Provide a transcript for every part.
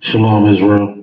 Shalom, Israel.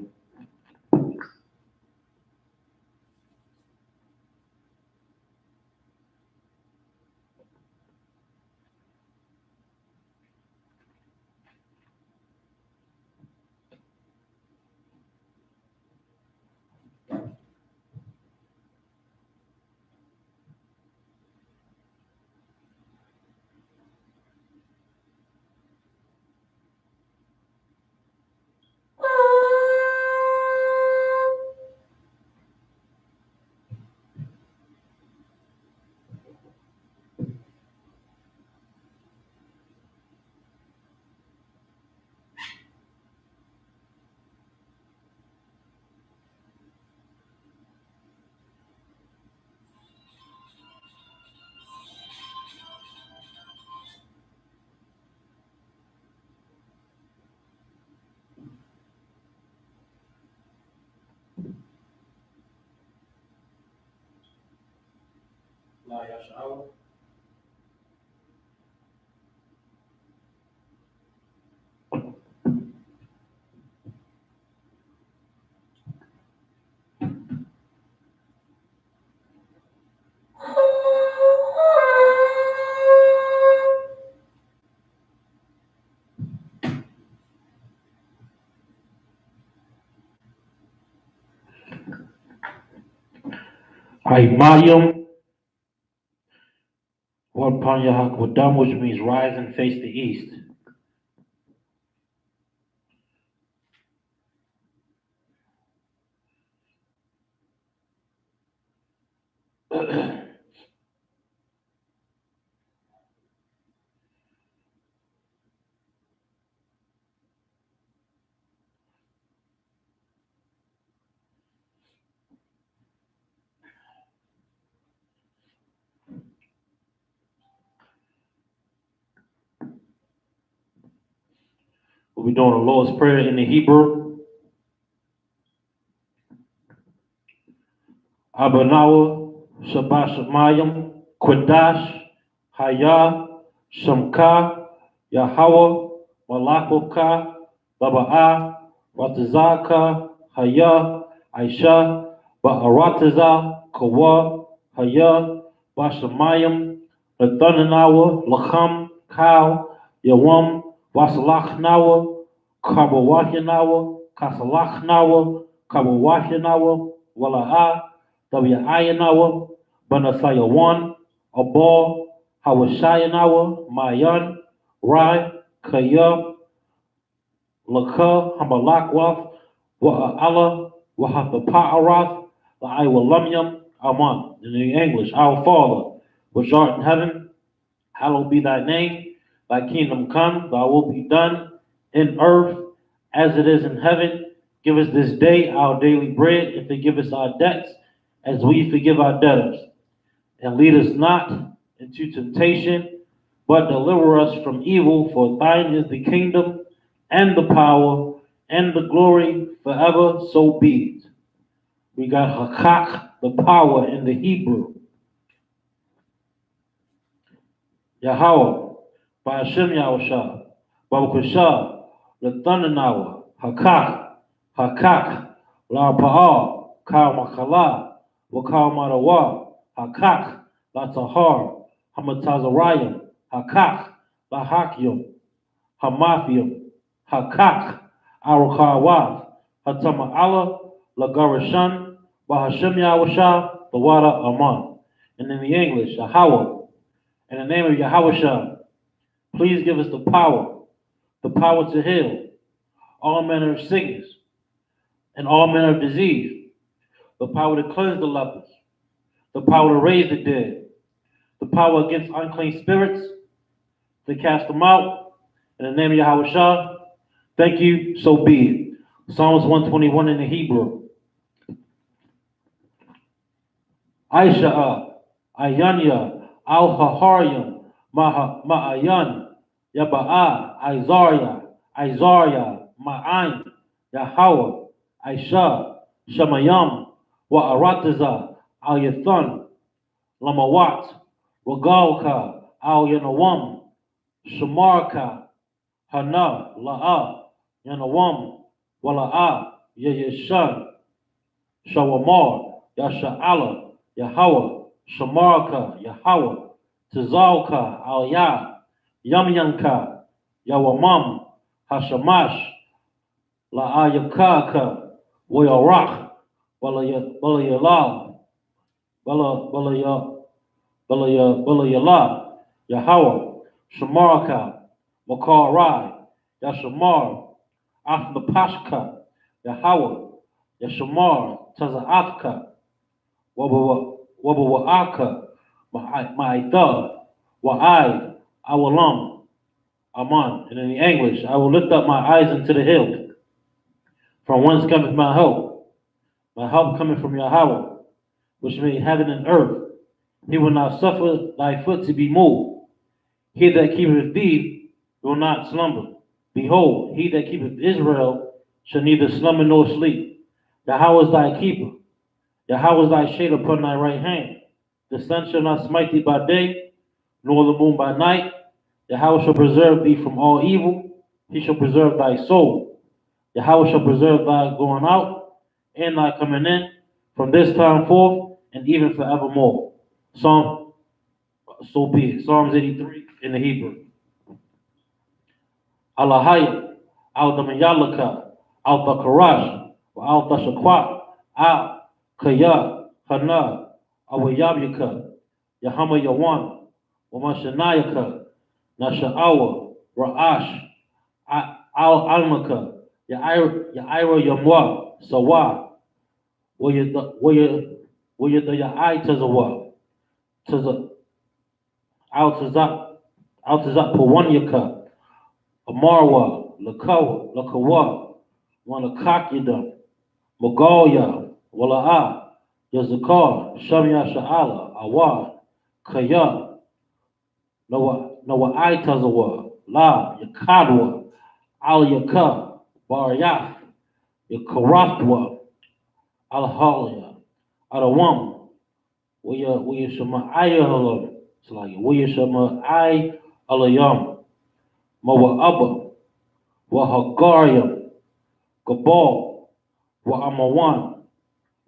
Mayim or Panyahakodam, which means rise and face the east. We'll be doing the Lord's Prayer in the Hebrew. Abanawa, Shabbat Shemayim, Quadash, Haya, Shamka, Yahweh, Malakoka, Baba'a, Ratazaka, Haya, Aisha, Ba'arataza, Kawa, Haya, Bashamayim, Lathananawa, Lacham, Kau, Yawam, Wasalachnawa, Kabawashinawa, Kasalachnawa, Kabawashinawa, Wala'a, Wayanawa, Banasaya 1, Abal, Hawashayanawa, Mayan, Rai, Kaya, Laka, Hamalakwath, Wa'ala, Wahathapa'arath, La'aiwalamyam, Aman. In the English, Our Father, which art in heaven, hallowed be thy name. Thy kingdom come, thy will be done in earth as it is in heaven. Give us this day our daily bread, and forgive us our debts as we forgive our debtors. And lead us not into temptation, but deliver us from evil. For thine is the kingdom, and the power, and the glory forever. So be it. We got hakak, the power in the Hebrew. Yahweh, by Hashem Yahushua, Babakusha, Lathananawa, Hakak, La Pa'al, Kal Makala, Wakal Marawa, Hakak, La Tahar, Hamatazarayim, Hakak, La Hakyum, Hamathium, Hakak, Arukawath, Hatama'ala, La Garashan, Bahashem Yahusha, the Wada Aman. And in the English, Yahweh, in the name of Yahusha, please give us the power to heal all manner of sickness and all manner of disease, the power to cleanse the lepers, the power to raise the dead, the power against unclean spirits, to cast them out. In the name of Yahusha, thank you, so be it. Psalms 121 in the Hebrew. Aisha, Ayanya, Al-Haharyam, Ma'ayan, Yaba'a, Isaiah, Ma'ain, Yahweh, Aisha, Shemayam, Wa'arataza, Al Yathan, Lamawat, Regalka, Al Yanawam, Shamarka, Hana, La'a, Yanawam, Wala'ah, Yeshun, Shawamar, Yasha'ala, Yahweh, Shamarka, Yahweh, Tizalka, Al-Yah, Yamyanka, Yawamam, Hashamash, La'ayakaka, Wayarach, Balayalal, Balayala, Yahweh, Shamarka, Makarai, Yashamar, Afnapashka, Yahweh, Yashamar, Tazaatka, Wabawaka, Ma'aitha, Wa'ai, Awalam, Aman. And in the English, I will lift up my eyes into the hills, from whence cometh my help. My help cometh from Yahweh, which made heaven and earth. He will not suffer thy foot to be moved. He that keepeth thee will not slumber. Behold, he that keepeth Israel shall neither slumber nor sleep. Yahweh is thy keeper. Yahweh is thy shade upon thy right hand. The sun shall not smite thee by day, nor the moon by night. Yahweh shall preserve thee from all evil. He shall preserve thy soul. Yahweh shall preserve thy going out and thy coming in from this time forth and even forevermore. So be it. Psalms 83 in the Hebrew. Alahaya, al damayalaka, al dakarash, al dashakwa, al kaya, hana, awayabyaka, yahama yawan, wamashanayaka, nasha'awa, ra'ash, al almaka, yaira yamwa, sawa, waya the ya'ai tazawa, taza, al tazat pawanyaka, Amarwa, Lakawa, Wanakakida, Magoya, Wala'a, Yazakar, Shamya Sha'ala, Awad, Kaya, Nawa Tazawa, La, Yakadwa, Al Yaka, Baryath, Yakarathwa, Al Halia, Adawam, Waya Shama Ayahalam, Waya Shama Ay Alayam, Mawa Abba, Wahagariam, Gabal, Wa'amawan,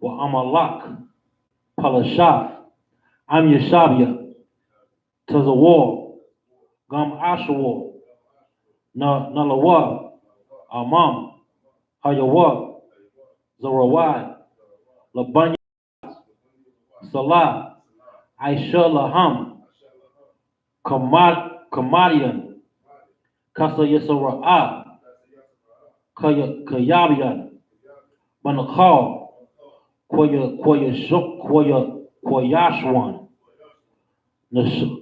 Wa'amalak, Palashaf, Am Yeshabia, Tazawar, Gam Ashawar, Nalawa, Amam, Hayawa, Zarawai, Labanya, Salah, Aisha Laham, Kamadian, Kasa Yasara'ah, Kayabian, Manakal, Koyashwan,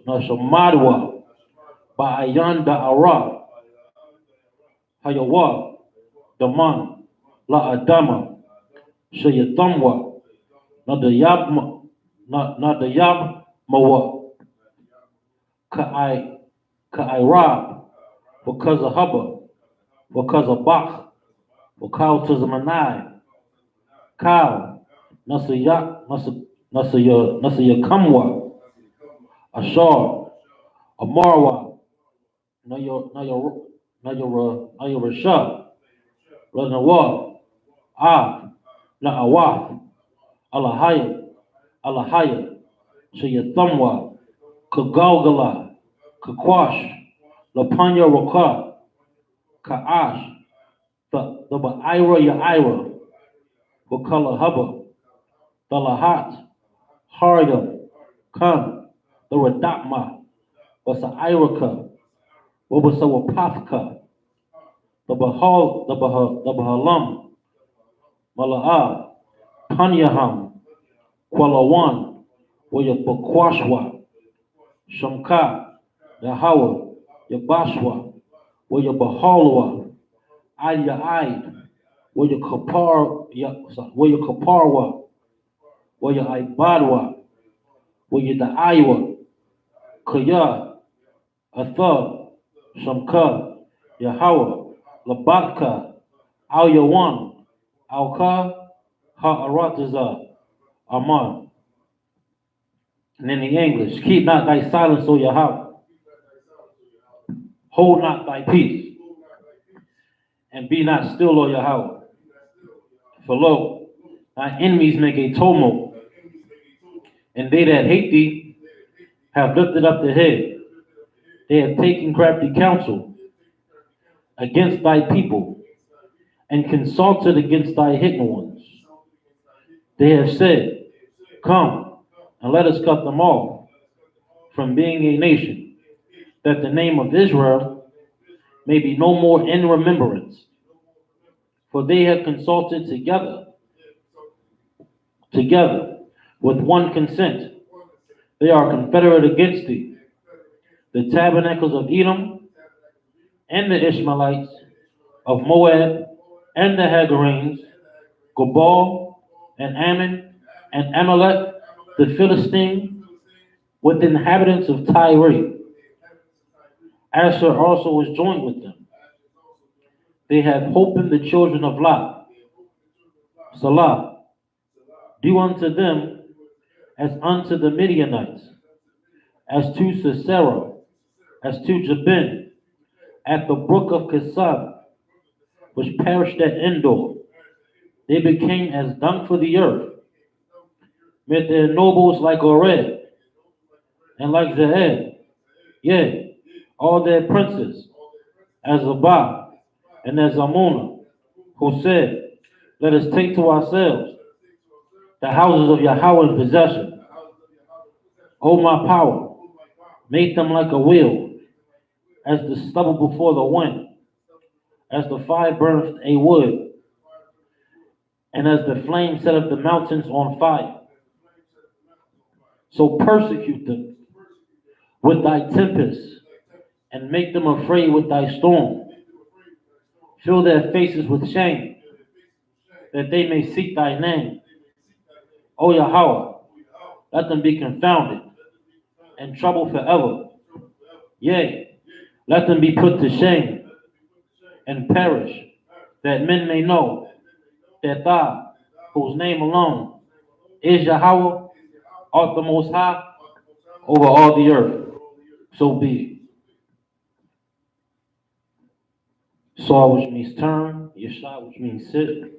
Nashamadwa, Ba'ayanda Ara, Hayawa, Daman, La Adama, Shayatamwa, Nadayab Mawa, Ka'ai because of Hubba, because of Bach, because of Manai, Cow, Nasaya Kamwa, Ashar, Amarwa, Nayarasha, Ranawa, Na'awaf, Alahaya, Shayatamwa, Kagalgala, Kakwash, Lapanya Raka, Ka'ash, the Ba'ira Ya'ira, Wakala Hubba, the Lahat, Haryam, Kam, the Radakma, Wasa Iraka, Wabasa Wapafka, the Bahalam, Mala'ah, Panyaham, Kualawan, Waya Bakwashwa, Shamka, Yahawa, Yabashwa, Waya Bahalwa, Aya Aid, Waya Kaparwa, Waya Ibadwa, Waya the Iowa, Kaya, Atha, Shamka, Yahawa, Labatka, Al Yawan, Alka, Ha'arataza, Aman. And in the English, keep not thy silence, O Yahweh. Hold not thy peace, and be not still, O Yahweh. For lo, thy enemies make a tumult, and they that hate thee have lifted up the head. They have taken crafty counsel against thy people, and consulted against thy hidden ones. They have said, come, and let us cut them off from being a nation, that the name of Israel may be no more in remembrance. For they have consulted together with one consent. They are confederate against thee. The tabernacles of Edom, and the Ishmaelites, of Moab, and the Hagarenes, Gobal, and Ammon, and Amalek, the Philistine, with the inhabitants of Tyre. Asher also was joined with them. They have holpen the children of Lot. Salah, do unto them as unto the Midianites, as to Sisera, as to Jabin, at the brook of Kesab, which perished at Endor. They became as dung for the earth, with their nobles like Oreb, and like Zeed, yea, all their princes, as Zabah, and as Amunah, who said, let us take to ourselves the houses of Yahweh in possession. O my power, make them like a wheel, as the stubble before the wind, as the fire burneth a wood, and as the flame setteth the mountains on fire. So persecute them with thy tempest, and make them afraid with thy storm. Fill their faces with shame, that they may seek thy name. O Yahweh, let them be confounded and troubled forever. Yea, let them be put to shame and perish, that men may know that thou, whose name alone is Yahweh, art the most high over all the earth. So be it. Saw, which means turn, Yeshua, which means sit.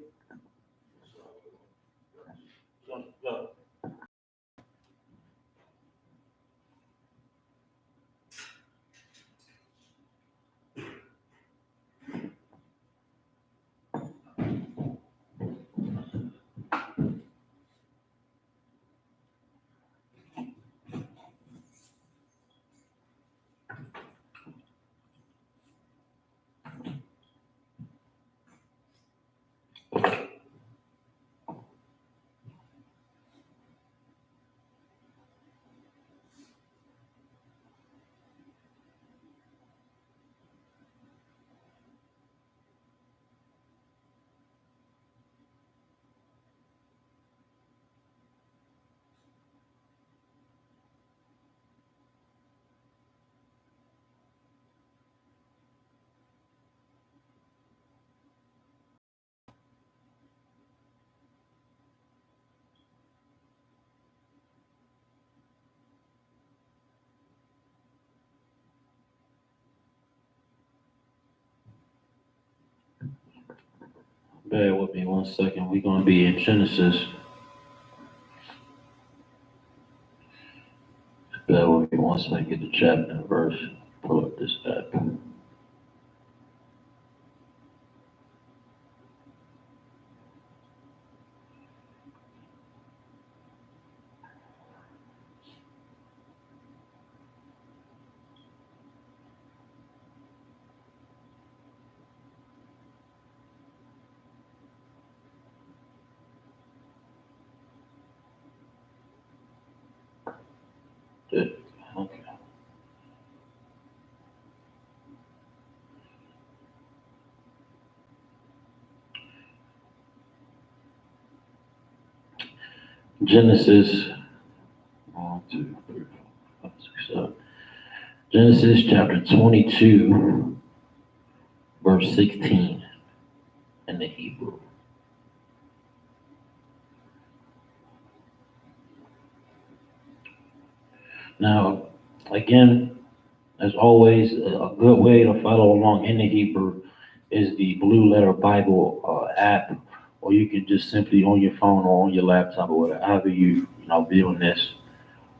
Bear with me 1 second. We're going to be in Genesis. Bear with me 1 second. Get the chapter and verse. Pull up this app. Okay. Genesis 1, 2, 3, 4, 5, 6, 7. Genesis chapter 22, verse 16 in the Hebrew. Now, again, as always, a good way to follow along in the Hebrew is the Blue Letter Bible app or you can just simply on your phone or on your laptop or whatever viewing this.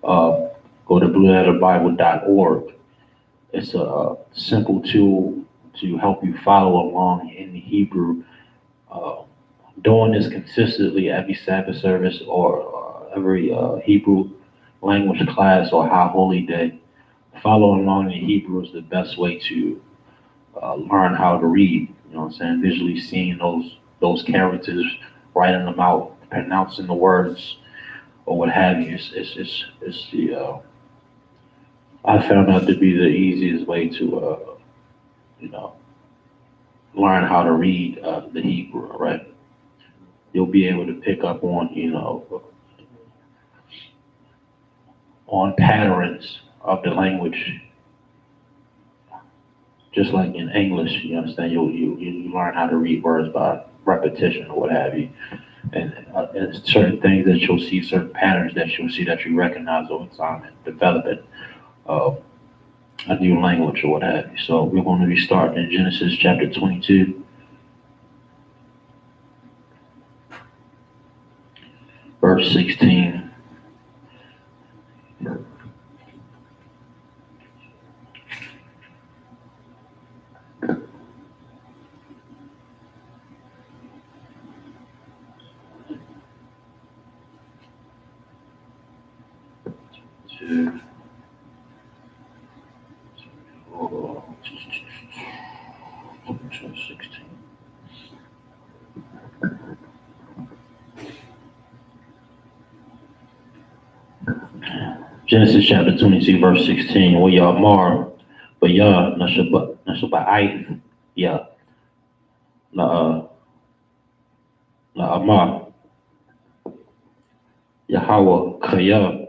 Uh, Go to blueletterbible.org. It's a simple tool to help you follow along in the Hebrew. Uh, Doing this consistently every Sabbath service or every Hebrew language class or high holy day. Following along in Hebrew is the best way to learn how to read. You know what I'm saying? Visually seeing those characters, writing them out, pronouncing the words, or what have you. It's the I found that to be the easiest way to you know learn how to read the Hebrew. Right? You'll be able to pick up on on patterns of the language, just like in English. You understand? You learn how to read words by repetition or what have you, and certain things that you'll see, certain patterns that you'll see that you recognize over time and developing uh, a new language or what have you. So we're going to be starting in Genesis chapter 22, verse 16. To, 16. Genesis chapter 22, verse 16. Well, Yamar, but Yah, Nashaba'ith, Yah, Na'amar, Yahweh, Kaya,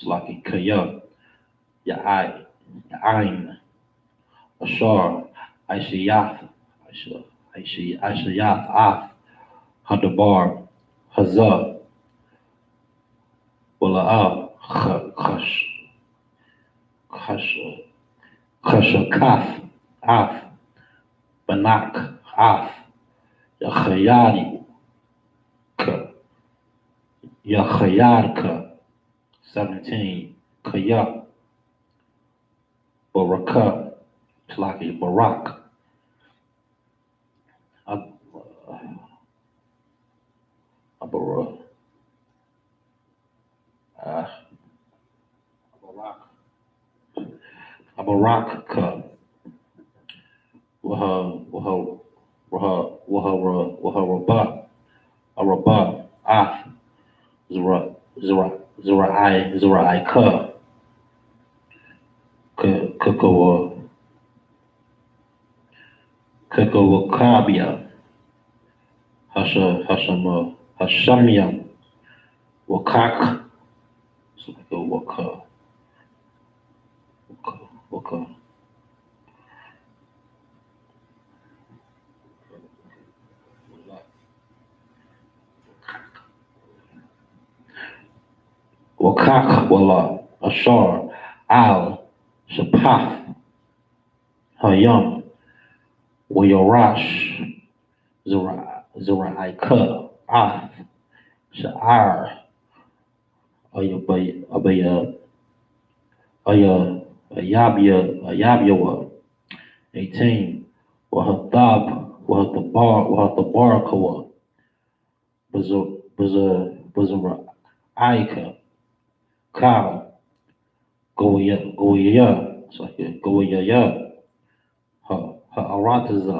Slaki Kaya, Ya'ai, Ya'ain, Ashar, Aishayath, Aishayath, Af, Hadabar, Hazah, Wala'ah, Chash, Chashakath, Af, Banak, Af, Yachayadi, Yachayadka, 17, Kaya, Baraka, Slaki, Barak, Abara, uh, Abaraka, Waha, Waha, Araba, Af, Zera, Kukawa, Kukawakabia, Hashamia, Wakak, Waka, Waka, Wakak, Wala, Ashar, Al, Shapath, Hayam, Wayorash, Zeraika, Af, Sha'ar, Abaya, Ayabyawa, 18, Wahatabarakoa, Bazaraika, Kal, Goya, it's like Goya, Ha'arataza,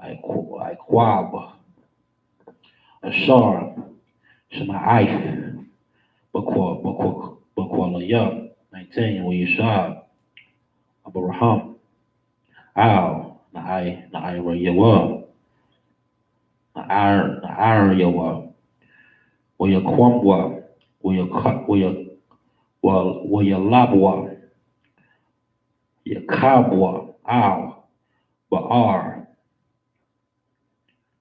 Iquab, Ashar, Shema'if, Bakwalaya, 19, Wiyashab, Abraham, Al, Na'irayawa, Na'arayawa, Wayakwamwa, Wayalabwa, Yakabwa, Al, Ba'ar,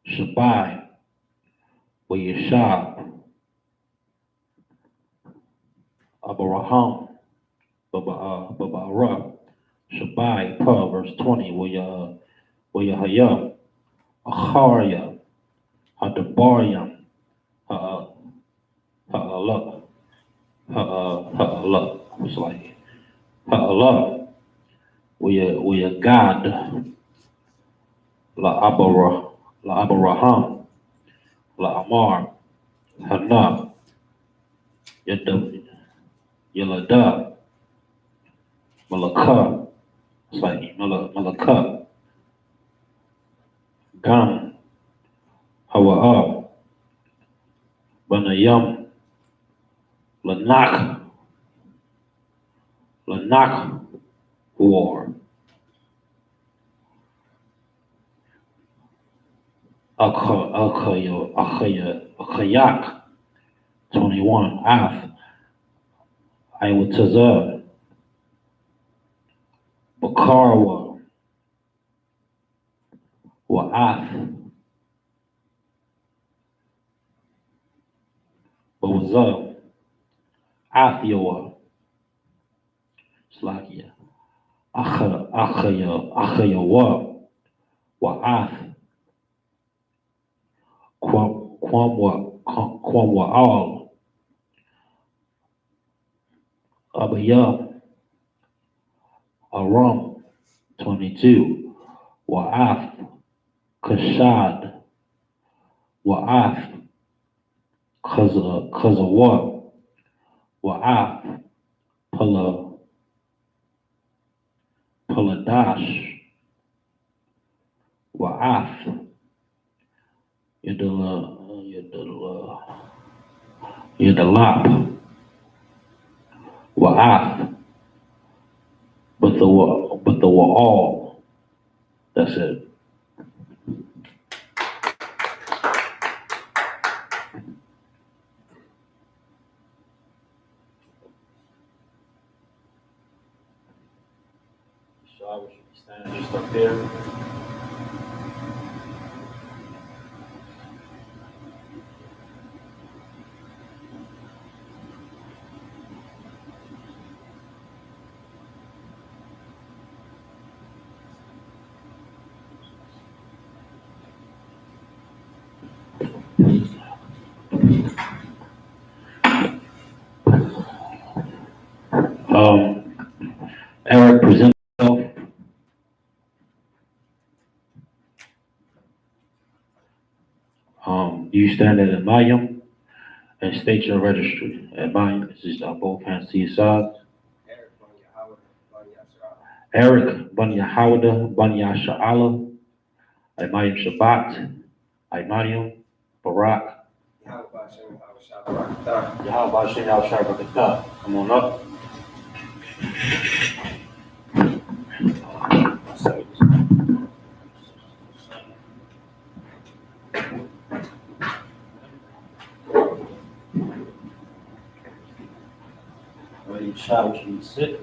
Shabai, Wayashab, Abraham, Babara, Shabai, verse 20, Wayahaya, Acharya, Hadabaryam, Ha'ala, Ha'ala. It's like Ha'ala. We a God. La Abraham, La Amar, Hana, Yalada, Malaka. It's like Malaka, Gam, Hawa'a, Banayam, Lanak, Lanak, War, Akayak, 21, Af, Iwatazar, Bakarwa, Wa'af, Bawaza, Afioa, Slakia, Achayawa, Wa'af, Kwamwa'al, Abaya, Aram, 22, Wa'af, Kashad, Wa'af, Kazawa, Wa'af, Paladash, Wa'af, Yadalap, Wa'af, but the Wa'al. That's it. So I should be standing just up there. Eric, present yourself. You stand at Mayim and state your registry. At Mayim, this is both hands to your sides. Eric Banya Hawada Banya Sha'ala. Mayim Shabbat. Mayim Barak. Yahweh Shem Yahweh Shabbat. Come on up. You shout, you sit.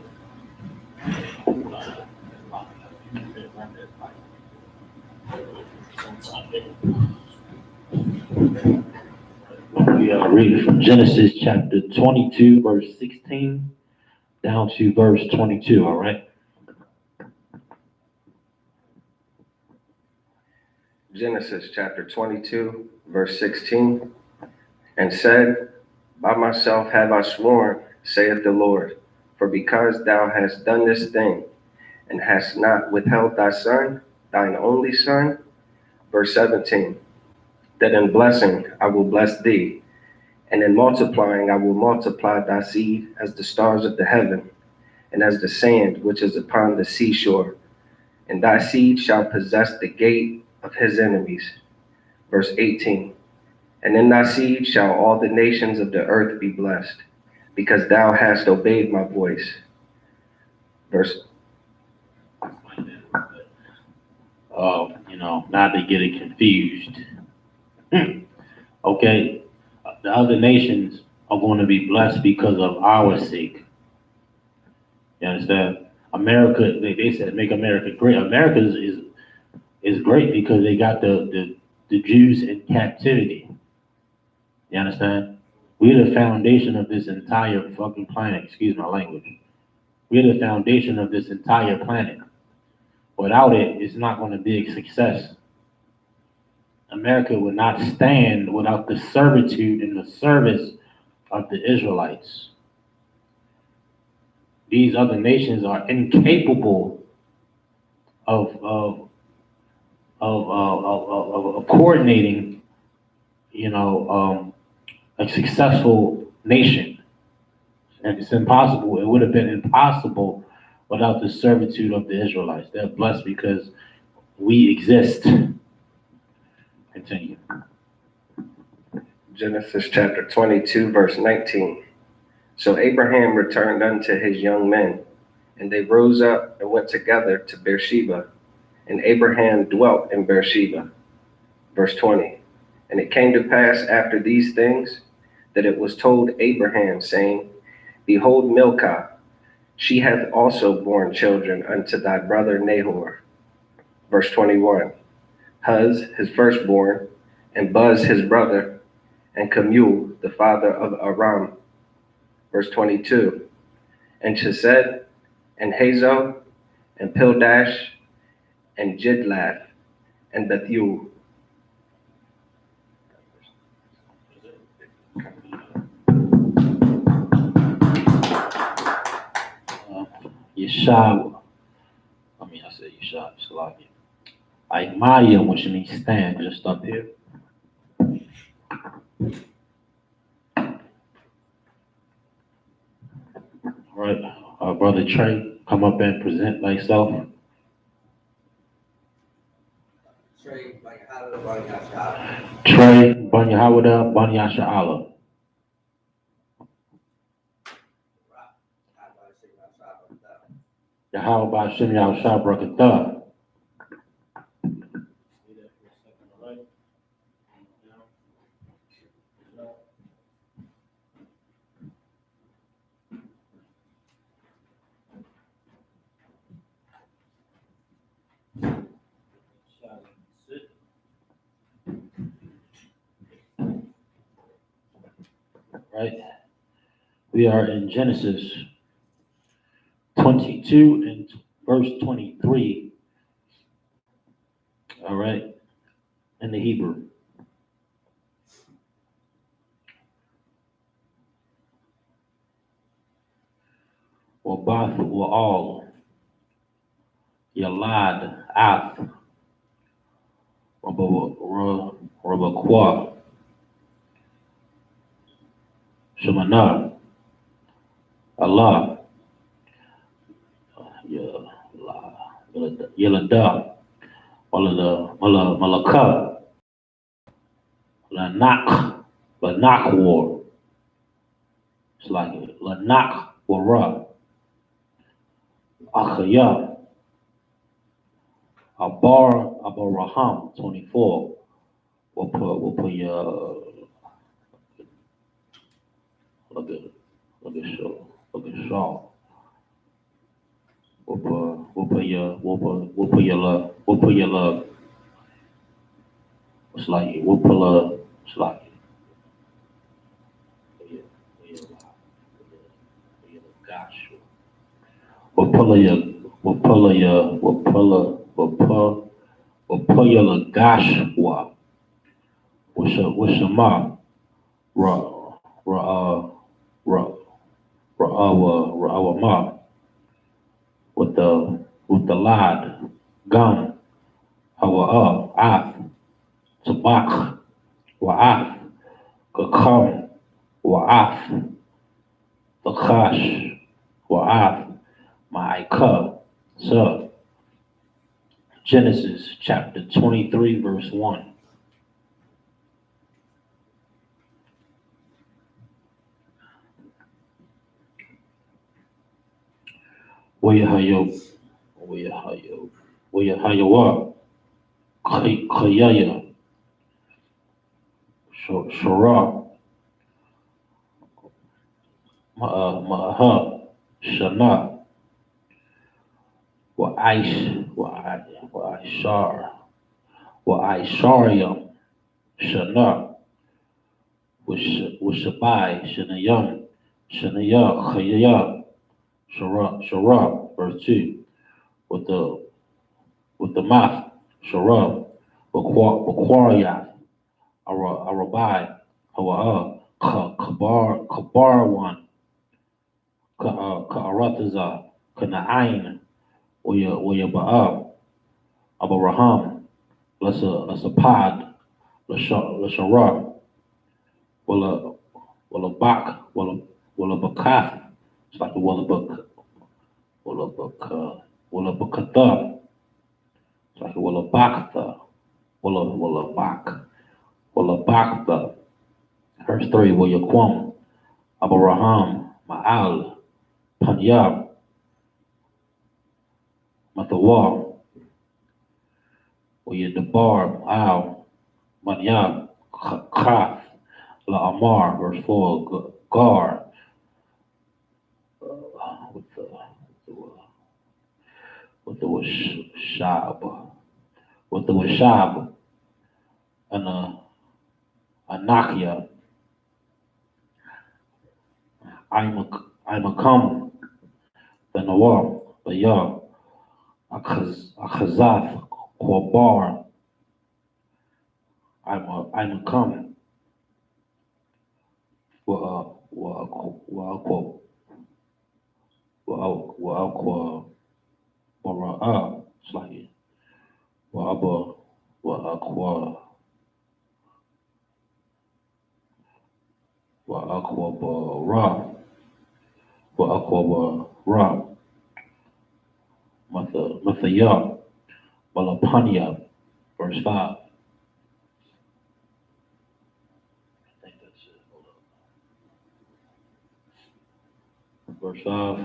We are reading from Genesis chapter 22, verse 16, down to verse 22, all right? Genesis chapter 22, verse 16, and said, By myself have I sworn, saith the Lord, for because thou hast done this thing, and hast not withheld thy son, thine only son, verse 17, that in blessing I will bless thee, and in multiplying I will multiply thy seed as the stars of the heaven, and as the sand which is upon the seashore, and thy seed shall possess the gate of his enemies. Verse 18, and in thy seed shall all the nations of the earth be blessed, because thou hast obeyed my voice. Verse. Not to get it confused. Okay, the other nations are going to be blessed because of our sake. You understand? America, they said, make America great. America is great because they got the Jews in captivity. You understand? We're the foundation of this entire fucking planet. Excuse my language. We're the foundation of this entire planet. Without it, it's not going to be a success. America would not stand without the servitude and the service of the Israelites. These other nations are incapable of coordinating, a successful nation. And it's impossible. It would have been impossible without the servitude of the Israelites. They're blessed because we exist. Continue. Genesis chapter 22, verse 19. So Abraham returned unto his young men, and they rose up and went together to Beersheba, and Abraham dwelt in Beersheba. Verse 20. And it came to pass after these things that it was told Abraham, saying, Behold, Milcah, she hath also borne children unto thy brother Nahor. Verse 21. Huz, his firstborn, and Buz, his brother, and Kemuel, the father of Aram. Verse 22. And Chesed, and Hazo, and Pildash, and Jidlaph, and Bethuel. Yeshua. I said Yeshua, Salakia. Maya, which means stand, just up here. All right, Brother Trey, come up and present thyself. Trey, Banyasha'ala. Trey, Banyahawada, Banyasha'ala. Yahweh Shem Yahshua Brakatah. Right. We are in Genesis 22 and verse 23. All right. In the Hebrew. Wabath wa'al. Yalad ath. Rabakwa. Shemana. Allah. Yalada. Malaka. Lanak war. It's like Lanak wara. Achaya. Abaraham 24. We'll put your look at Shaw. We'll put your love. It's like we'll pull it's like we'll pull your Gashwa. What's your mom? Our mom with the lad gum our af tabak wa'af kakam wa'af takash wa'af ma'ika. So Genesis chapter 23 verse 1. Wayahayo Kayaya Shara Maha Shana Wa'aishariam Shana Washabai Shanayam Shanaya Khayaya Shara verse 2 with the mouth Shara Aquarius, Arabai, Hawa, Kabar one, Ka'arataza, Kana'ain, Waya Ba'a, Abaraham, Lasapad, Lashara, Walla Bak, Walla Bakaf, it's like the Walla Bakatha, it's like the Walla Baktha, Walla Baktha, verse 3, Waya Kwam, Abaraham, Ma'al, Panyab, Mathawa, Waya Dabar, Al, Manyab, Kaf, La Amar, verse 4, Gar, with the Washab, with the Washab, and Anakia, I'm a come, the Nawab, the Yah, Akazath, Korbar, I'm a come, it's like, Wa'aba, Wa'akwa, Wa'akwa, Ra, Mathaya, Malapanya, verse 5. I think that's it. Hold up. Verse 5.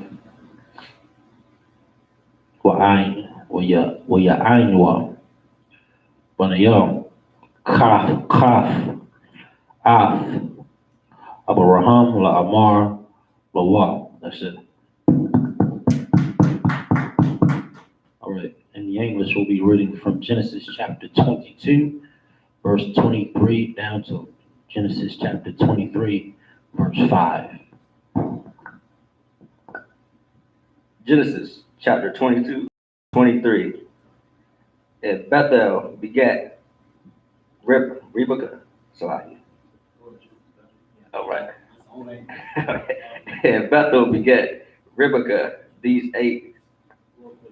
Wa'ainwa, Banayam, Kaf, Af, Abraham, La'amar, Lawa. That's it. All right. In the English, we'll be reading from Genesis chapter 22, verse 23, down to Genesis chapter 23, verse 5. Genesis chapter 22, 23. And Bethel begat Rebekah. Salahi. All right. And Bethel begat Rebekah these 8.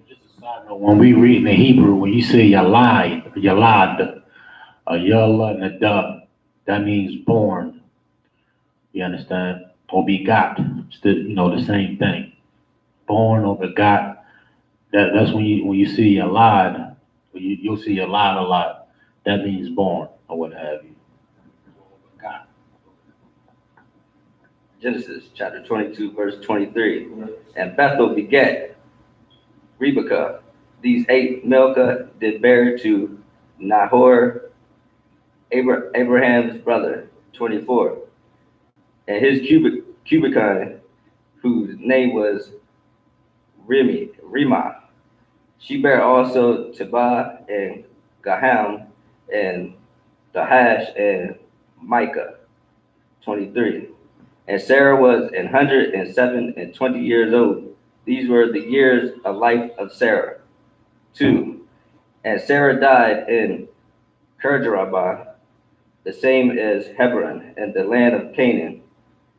Just a side note, when we read in the Hebrew, when you say Yalad, Yalla and a Dub, that means born. You understand? Or begot. Still, the same thing. Born or begot. That's when you see Yalad, you'll see Yalad a lot. That means born or what have you. Begot. Genesis chapter 22, verse 23. And Bethel begat Rebekah. These 8 Milcah did bear to Nahor, Abraham's brother. 24. And his Cubicon, whose name was Remah. She bare also Tebah and Gaham and Dahash and Micah. 23. And Sarah was 107 and 20 years old. These were the years of life of Sarah. 2. And Sarah died in Kirjarabah, the same as Hebron, in the land of Canaan.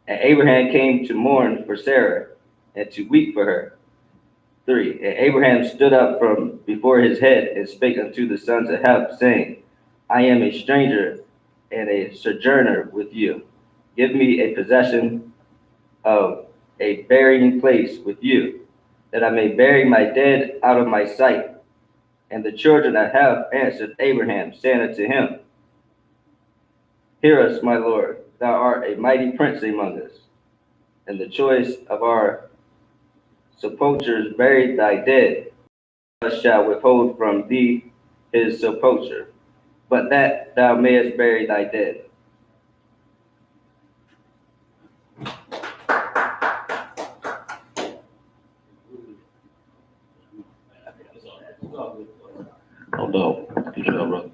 And Abraham came to mourn for Sarah and to weep for her. 3. And Abraham stood up from before his head and spake unto the sons of Heth, saying, I am a stranger and a sojourner with you. Give me a possession of a burying place with you, that I may bury my dead out of my sight. And the children of Heth answered Abraham, saying unto him, Hear us, my Lord, thou art a mighty prince among us, and the choice of our sepulchres buried thy dead. Us shall withhold from thee his sepulchre, but that thou mayest bury thy dead. No doubt. Good job, brother.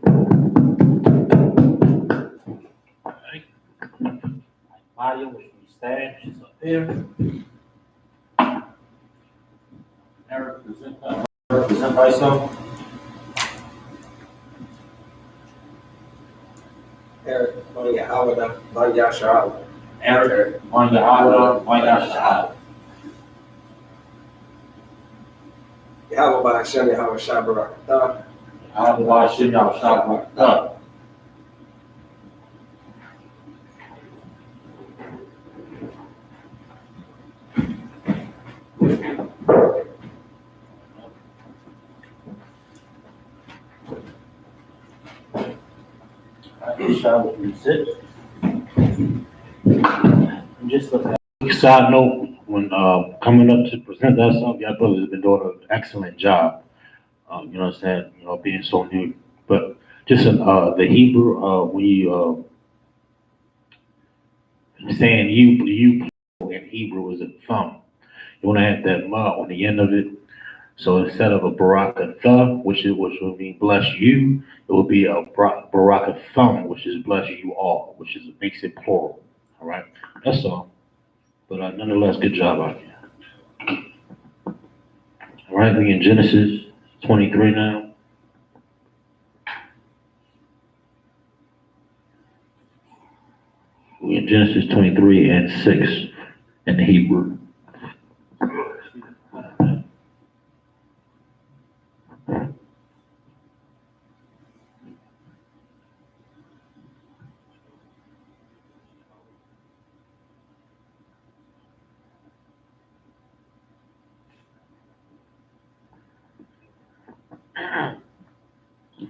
Mario, which we stand, she's up there. Eric, present myself. Eric, Ban Yahweh, Ban Yashar. Eric, Ban Yahweh, Ban Yashar. Yahweh Ban Hashem, Yahweh Shabbarak. Yahweh Ban Hashem, Yahweh Shabbarak. Just a side note, when coming up to present that stuff, y'all brothers have been doing an excellent job. You know what I'm saying? You know, being so new. But just the Hebrew, when you saying you in Hebrew is a thumb. You want to add that ma on the end of it. So instead of a barakatha, which would mean bless you, it would be a barakathum, which is bless you all, which makes it plural. All right, that's all. But nonetheless, good job out here. All right, we in Genesis 23 now. We in Genesis 23 and 6 in the Hebrew.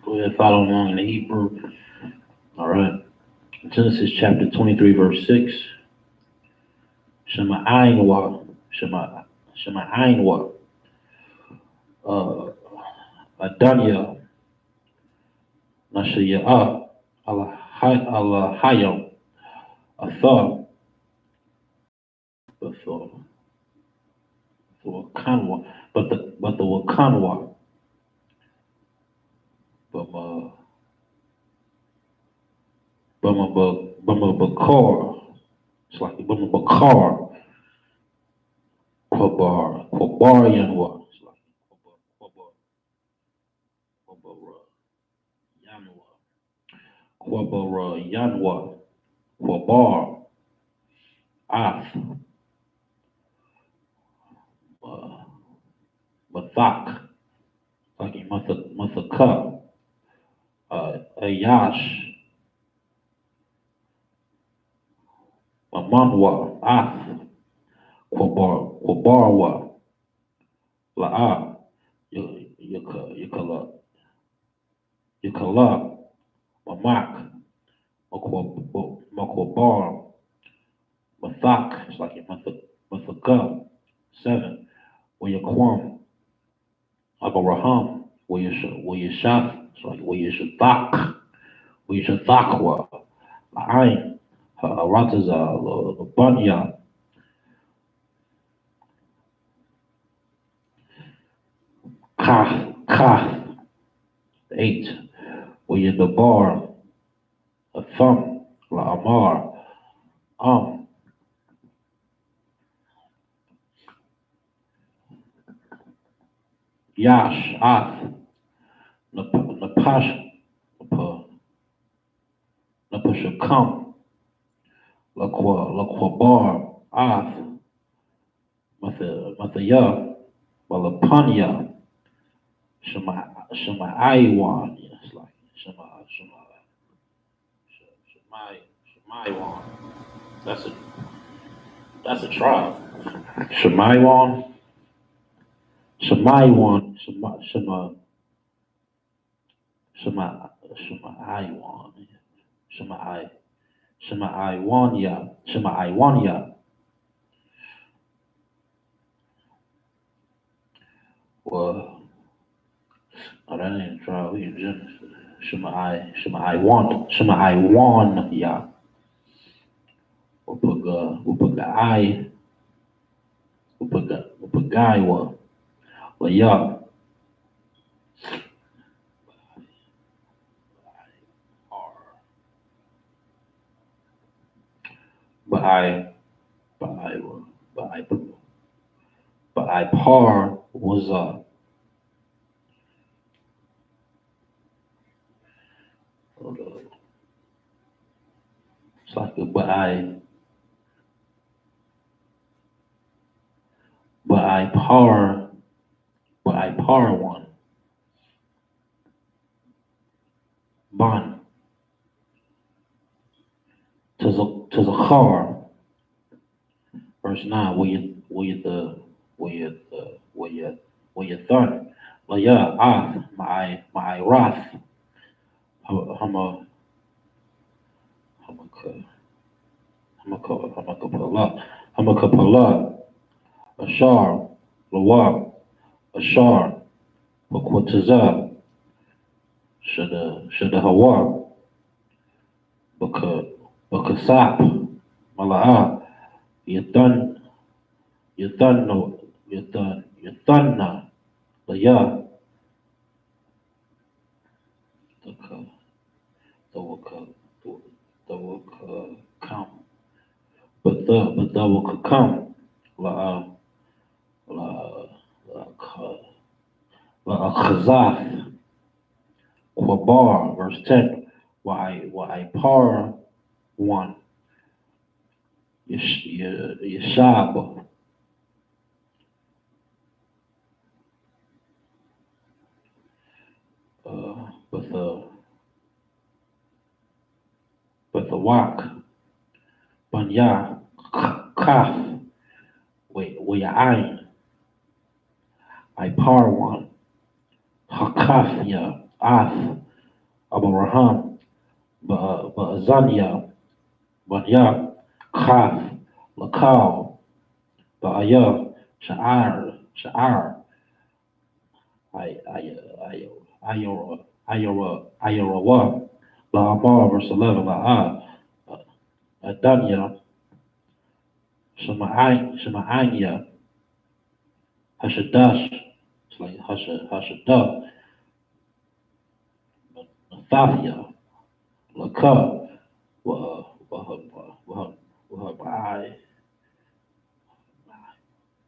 Go ahead, follow along in the Hebrew. All right. Genesis chapter 23, verse 6. Shema Ainwa. Shema Ainwa. Adanya. Nashaya. Allahayam. Athar. But the Wakanwa. But the Wakanwa. Bama Bakar. It's like Bama Bakar. Kwabar Yanwa. It's like Kwabar Yanwa. Kwabar Af. Mathak. Like Mathaka. Ayash. Mamanwa. Af. Kwabarwa. La'a. Yakala. Mamak. Makwabar. Mathak. It's like Mathaka. 7. Wayakwam. Abraham. Wayashaf. It's like Wayashathak. Wayashathakwa. La'ain. Rataza. Labanya. Kaf. 8. Wayadabar. A thumb. La'amar. Yash, Ath, Napash, Napashakam, Lakwabar, Ath, Mathaya, Malapanya, Shemaiwan, it's like Shemaiwan. That's a tribe. Shemaiwan, Shemaiwan, Shemaiwania. Well, oh, that ain't a tribe. We in Genesis. Shemaiwania. We'll put the I. We'll put Gaiwa. Well, yeah. But I par was but I par one. Ban to the car. Verse 9, where you thun. La ya af my wrath. Hama Hamakapala Ashar Lawab Ashar Bakwataza Shada Hawa Bakasap Mala'a Yatan Yatanna Yatanna Laya the will come, but the will come la la la Chazaf Kwabar verse 10 why par one Yeshab but the wak Banya Kaf where your I par one Hakaf ya Af Abraham Azania Banya Kaf Lakal Ba'aya Sha'ar Ayora La Amar verse 11 La Adanya Shema'anya Hashadash it's like Hashadah Nathafia Laka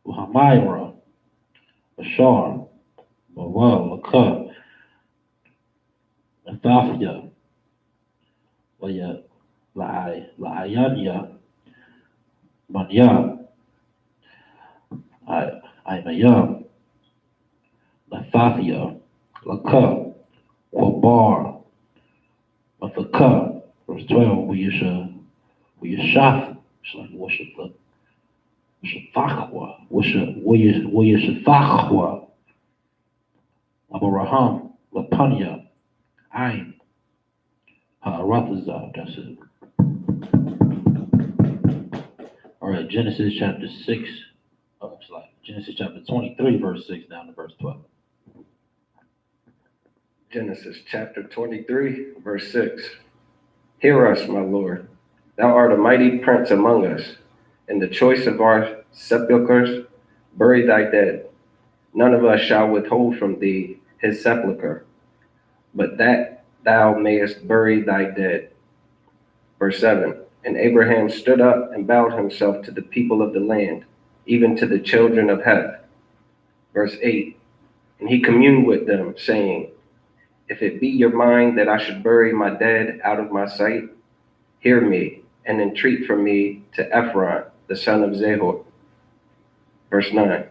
Wahamira Ashar Mawal Laka Nathafia La'ayanya Manya Imaya Nathafia Laka Wabar Mathaka verse 12 we you shaf it's like worship the Thakwa worship Thakwa Abraham Lapanya Ain Ha'arathaza that's it. All right, Genesis chapter 6 it's like Genesis chapter 23 verse 6 down to verse 12. Genesis chapter 23, verse 6. Hear us, my Lord. Thou art a mighty prince among us. In the choice of our sepulchres, bury thy dead. None of us shall withhold from thee his sepulchre, but that thou mayest bury thy dead. Verse 7. And Abraham stood up and bowed himself to the people of the land, even to the children of Heth. Verse 8. And he communed with them, saying, if it be your mind that I should bury my dead out of my sight, hear me and entreat for me to Ephron, the son of Zahor. Verse 9,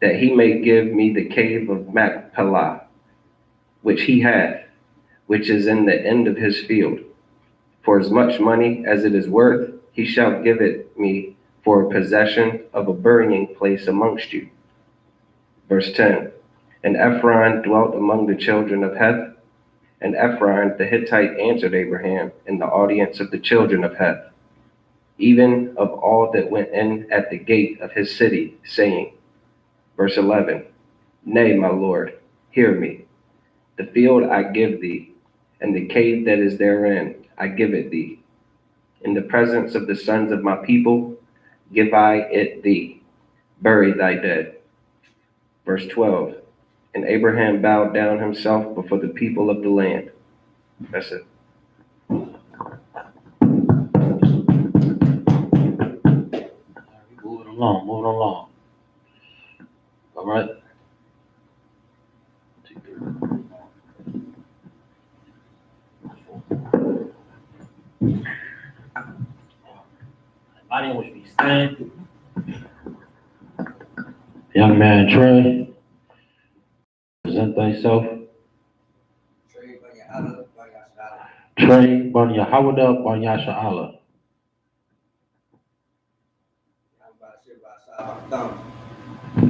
that he may give me the cave of Machpelah, which he hath, which is in the end of his field. For as much money as it is worth, he shall give it me for a possession of a burying place amongst you. Verse 10, and Ephron dwelt among the children of Heth, and Ephron the Hittite answered Abraham in the audience of the children of Heth, even of all that went in at the gate of his city, saying, verse 11, nay, my Lord, hear me. The field I give thee, and the cave that is therein, I give it thee. In the presence of the sons of my people, give I it thee. Bury thy dead. Verse 12, and Abraham bowed down himself before the people of the land. That's it. Moving along. All right. audience which we stand. Young man Trey, present thyself. Trey Banya Allah, Banya Shala. Trey Banya Hawada Banya Sha'ala. Yamba Shiba Sabbath Thumb.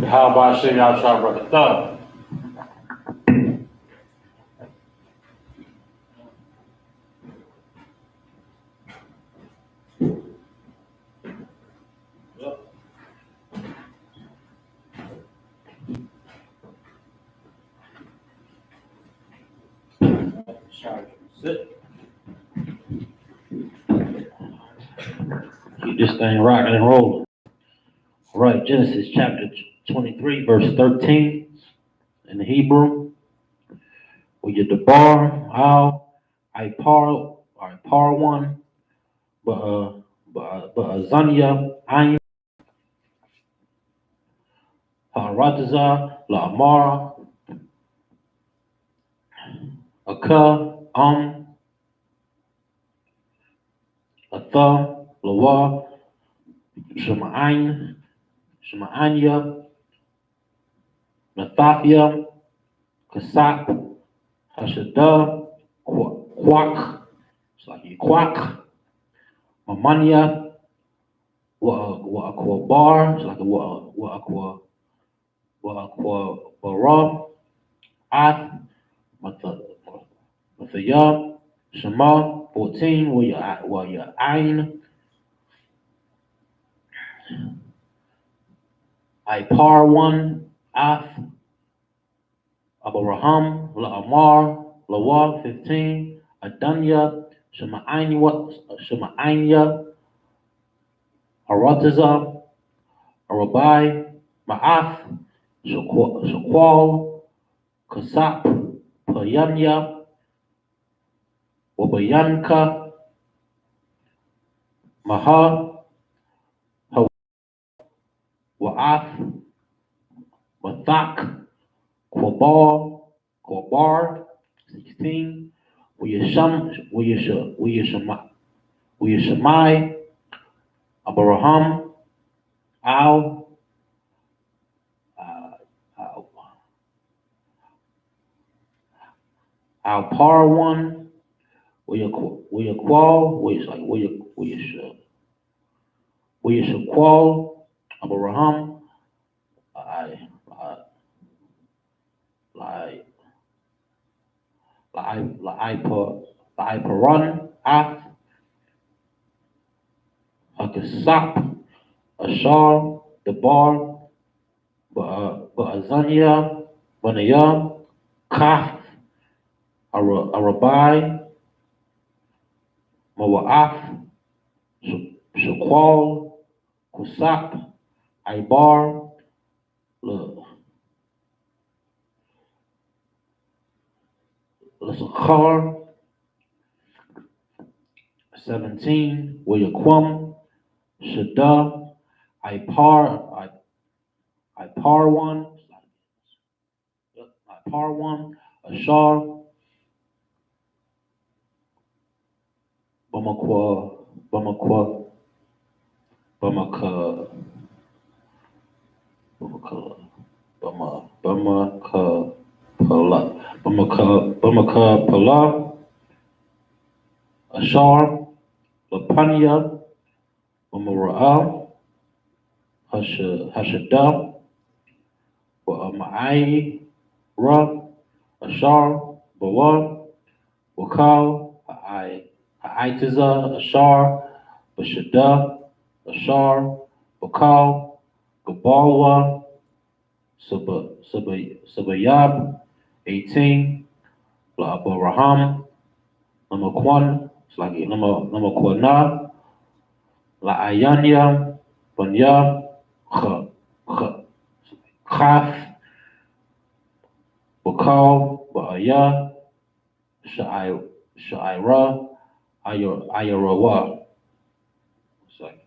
How about Shim Yashar Brother Thug? Sit. Keep this thing rocking and rolling. All right, Genesis chapter 23, verse 13 in the Hebrew. We get the bar, I par one, but Zanya, Ayn, Parataza, La Amara, Aka, Atha, Lawa, Shema'anya, Nathafia, Kasap, Hashada, Quack, it's like you quack, Mamanya, Wa'akwa bar, it's like a Wa'akwa bara, Ath, Mathaya, Shema, 14, where your Ain, I par one, Ath, Abraham, La'amar, Lawa, 15, Adanya, Shema'anya, Arataza, Arabai, Ma'ath, Shaqual, Kasap, Payanya, Wabayanka, Maha, Wa'ath, Mathak, Kwabar, 16, Wiyashamai, Abraham, Al, uh, uh, Al Par one, Wiyaqual, Wiyashaqual, Abraham, I, Lai, Laiparan, Ath, Hakasap, Ashar, Debar, Ba'azania, Banaya, Kaf, Arabai, Mawa'af, Shaqual, Kusap, Ibar, Lasakhar, 17, Wiyaquam, Shada, Ipar one, Ipar one, Ashar, Bamakwa, Bamaka, Bamaka Pala, Ashar, Lapanya, Bamara'a, Hashada, Ma'ai, Ra, Ashar, Bawa, Wakal, Ha'aitiza, Ashar, Bashada, Ashar, Bakal, Gabalwa, Sabayab, 18, La Abraham, Namakwan, it's like Namakwana, La Ayanya, Banya, Khaf, Bakal, Ba'aya, Sha'ira, Ayarawa. It's like,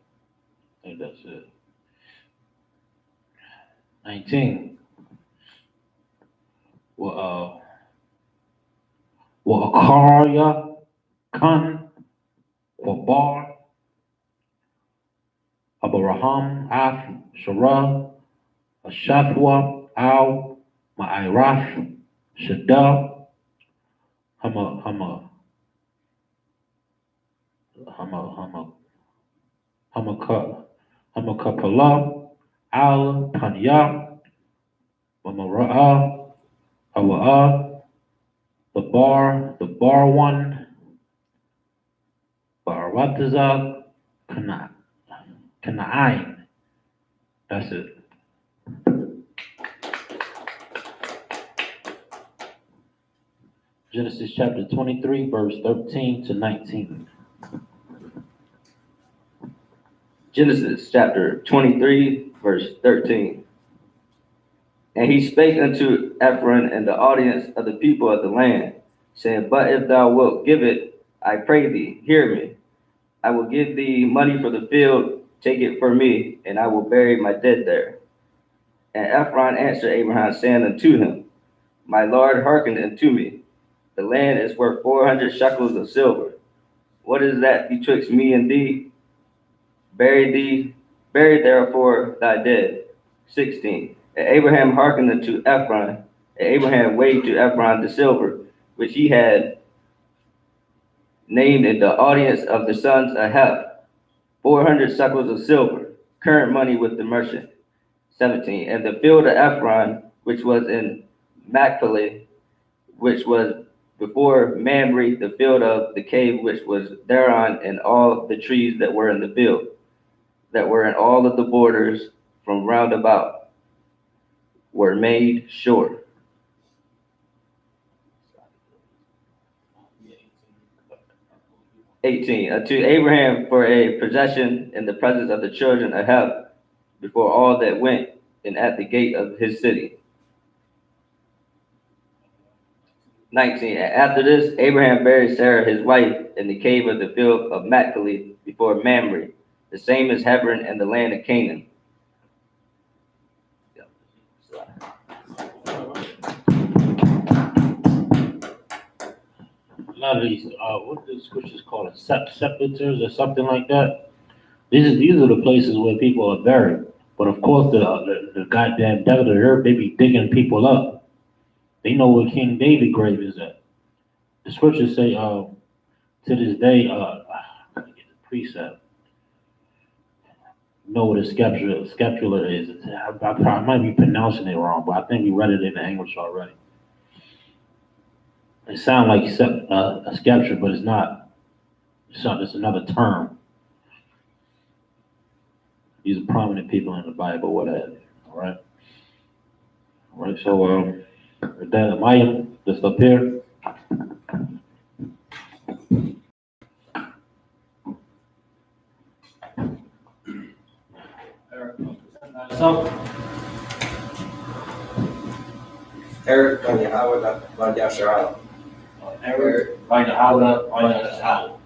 I think that's it. 19. Wa'akarya, Kan, Wabar, Abraham, Af, Shara, Ashathwa, Al, Ma'irath, Shada, Hama, Hama, Hama, Hama, Hamaka, Hamakapala, Al, Panya, Mamara'a, Hawa'a, the bar one, Baratazak, Kana'ain. That's it. Genesis chapter 23, verse 13 to 19. Genesis chapter 23, verse 13. And he spake unto Ephron and the audience of the people of the land, saying, But if thou wilt give it, I pray thee, hear me. I will give thee money for the field, take it for me, and I will bury my dead there. And Ephron answered Abraham, saying unto him, My Lord, hearken unto me. The land is worth 400 shekels of silver. What is that betwixt me and thee? Bury therefore thy dead. 16. And Abraham hearkened unto Ephron, and Abraham weighed to Ephron the silver, which he had named in the audience of the sons of Heth, 400 shekels of silver, current money with the merchant. 17. And the field of Ephron, which was in Machpelah, which was before Mamre, the field of the cave which was thereon, and all the trees that were in the field, that were in all of the borders from round about, were made sure. 18. Unto Abraham for a possession in the presence of the children of Heth, before all that went, and at the gate of his city. 19. And after this, Abraham buried Sarah his wife in the cave of the field of Machpelah before Mamre, the same as Hebron and the land of Canaan. A lot of these, what do the scriptures call it? Sepulchres or something like that. These are the places where people are buried. But of course, the goddamn devil of the earth, they be digging people up. They know where King David grave is at. The scriptures say, to this day, I gotta get the precept. Know what a scapular is. I might be pronouncing it wrong, but I think we read it in the English already. It sounds like a scripture, but it's not. It's another term. These are prominent people in the Bible, what have you. All right. All right. So, with that, Maya, just up here. So, Eric, on Yahweh, on Yahshua. Eric, by the Howler, by the Howler.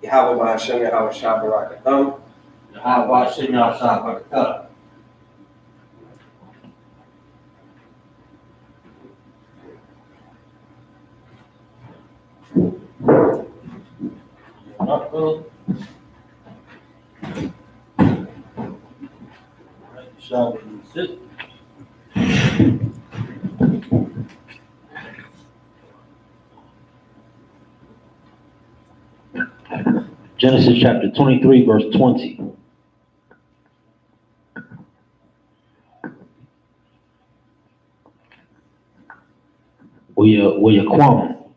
Yahweh, by Hashem, Yahweh, Shabbat, Yahweh, Shem, Yahweh, Genesis chapter 23, verse 20. Weyaquam,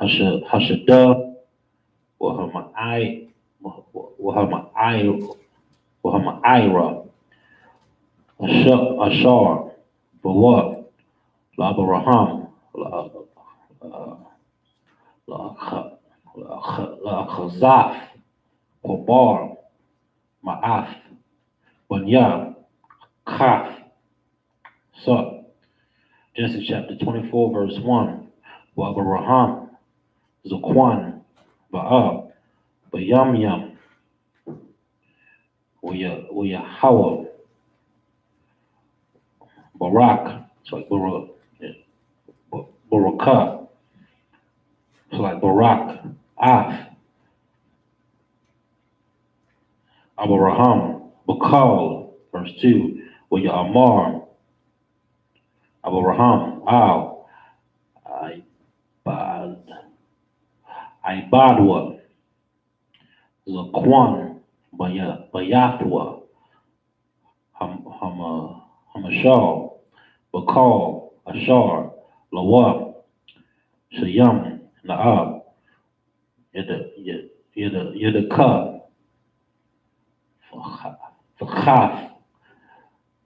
Hashada, Wahamai, Wahamaira, Ashar, Bawa, Labaraham, Chazaf, Kobar, Ma'af, Banya, Kaf. So, Genesis chapter 24, verse 1. Wabaraham, Zakwan, Ba'a, Bayam Yam, Hawa, Barak, it's like Barak, Barakah, it's like Barak, Af, Abraham, Bakal, verse 2, where Amar, Abraham, Al, Ibad, Ibadwa, Zaquan, Bayathwa, Hamashal, Bakal, Ashar, Lawab, Shayam, Naab, Yedaka, Fakhaf,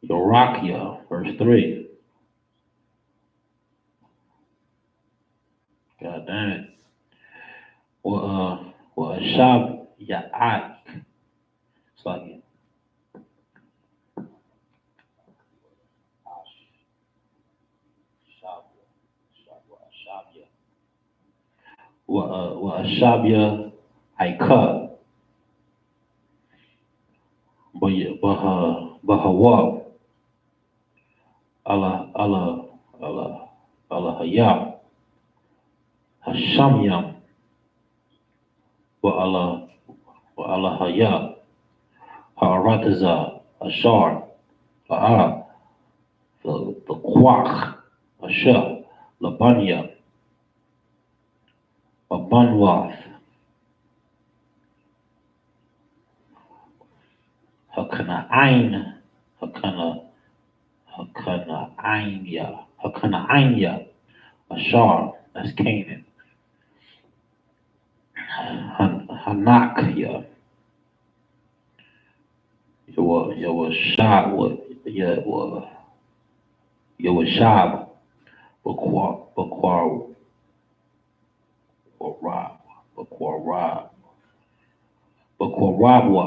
Yorakia, verse 3. God damn it. Ashab Ya'ak. It's like Ashabya. Ashabya Aika. Bahawa. Allah Hayab. Hashamyam. Allah Hayab. Ha'arataza. Ashar. Ba'a. The Kwach. Asha. Labanya. Abanwath. Hakana'ain. Hakana'ainya. Ashar. That's Canaan. Hanakya. Yawashab. Bakwarabwa.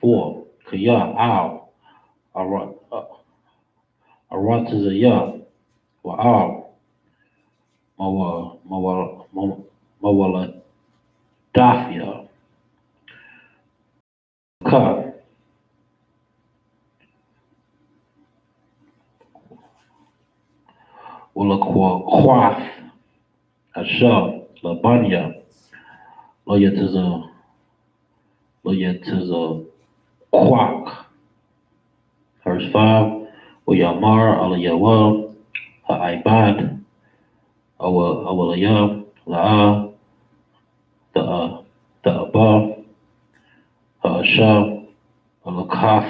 4. Kaya Al. Aratazaya. Wa'al. Mawaladafia. Ka. Quath. Asha. Labanya. Loyatiza Quack. Verse 5. Uyamar Alayawa. Ha'ibad. Awalaya. La'a. The above. Ha'asha. Alakaf.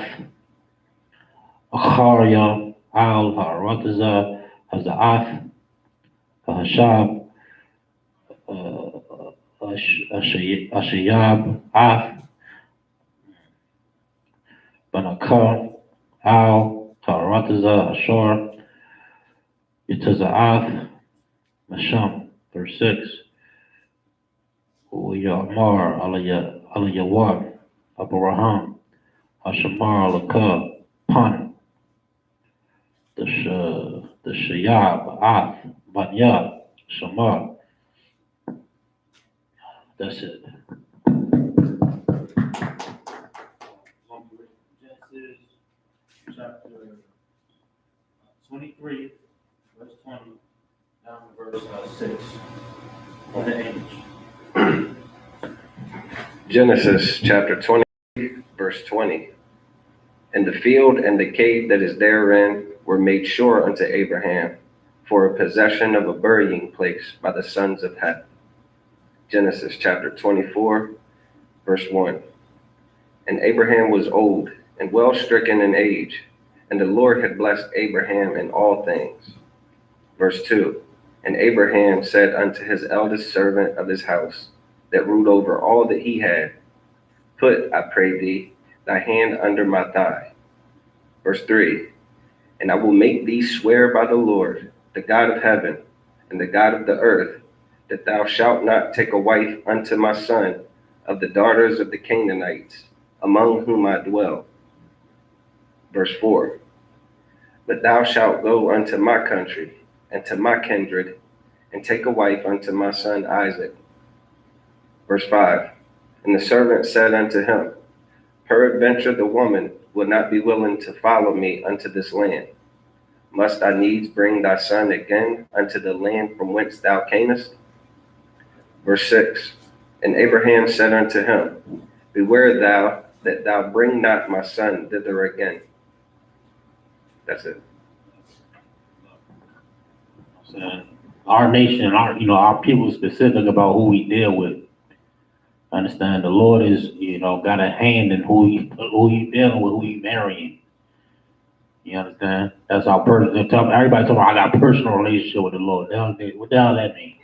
Akharya. Al. Ha'arataza. Haza'ath. Ha'ashab. Ashayab, Af, Banaka, Al, Tarataza, Ashar, Yitaza'ath, Masham, verse 6. Uyamar, Alayawar, Abraham, Hashamar, Alaka, Pan, the Shayab, Af, Banya, Shamar. That's it. Genesis chapter 23, verse 20, down to verse 6. On the age. Genesis chapter 20, verse 20. And the field and the cave that is therein were made sure unto Abraham for a possession of a burying place by the sons of Heth. Genesis chapter 24, verse 1. And Abraham was old and well stricken in age, and the Lord had blessed Abraham in all things. Verse 2. And Abraham said unto his eldest servant of his house, that ruled over all that he had, Put, I pray thee, thy hand under my thigh. Verse 3. And I will make thee swear by the Lord, the God of heaven, and the God of the earth, that thou shalt not take a wife unto my son of the daughters of the Canaanites, among whom I dwell. Verse 4. But thou shalt go unto my country, and to my kindred, and take a wife unto my son Isaac. Verse 5. And the servant said unto him, Peradventure the woman will not be willing to follow me unto this land. Must I needs bring thy son again unto the land from whence thou camest? Verse 6. And Abraham said unto him, Beware thou that thou bring not my son thither again. That's it. So, our nation, our people is specific about who we deal with. Understand the Lord is, got a hand in who you dealing with, who you marrying. You understand? That's our person. Everybody talking about I got a personal relationship with the Lord. What the hell that mean?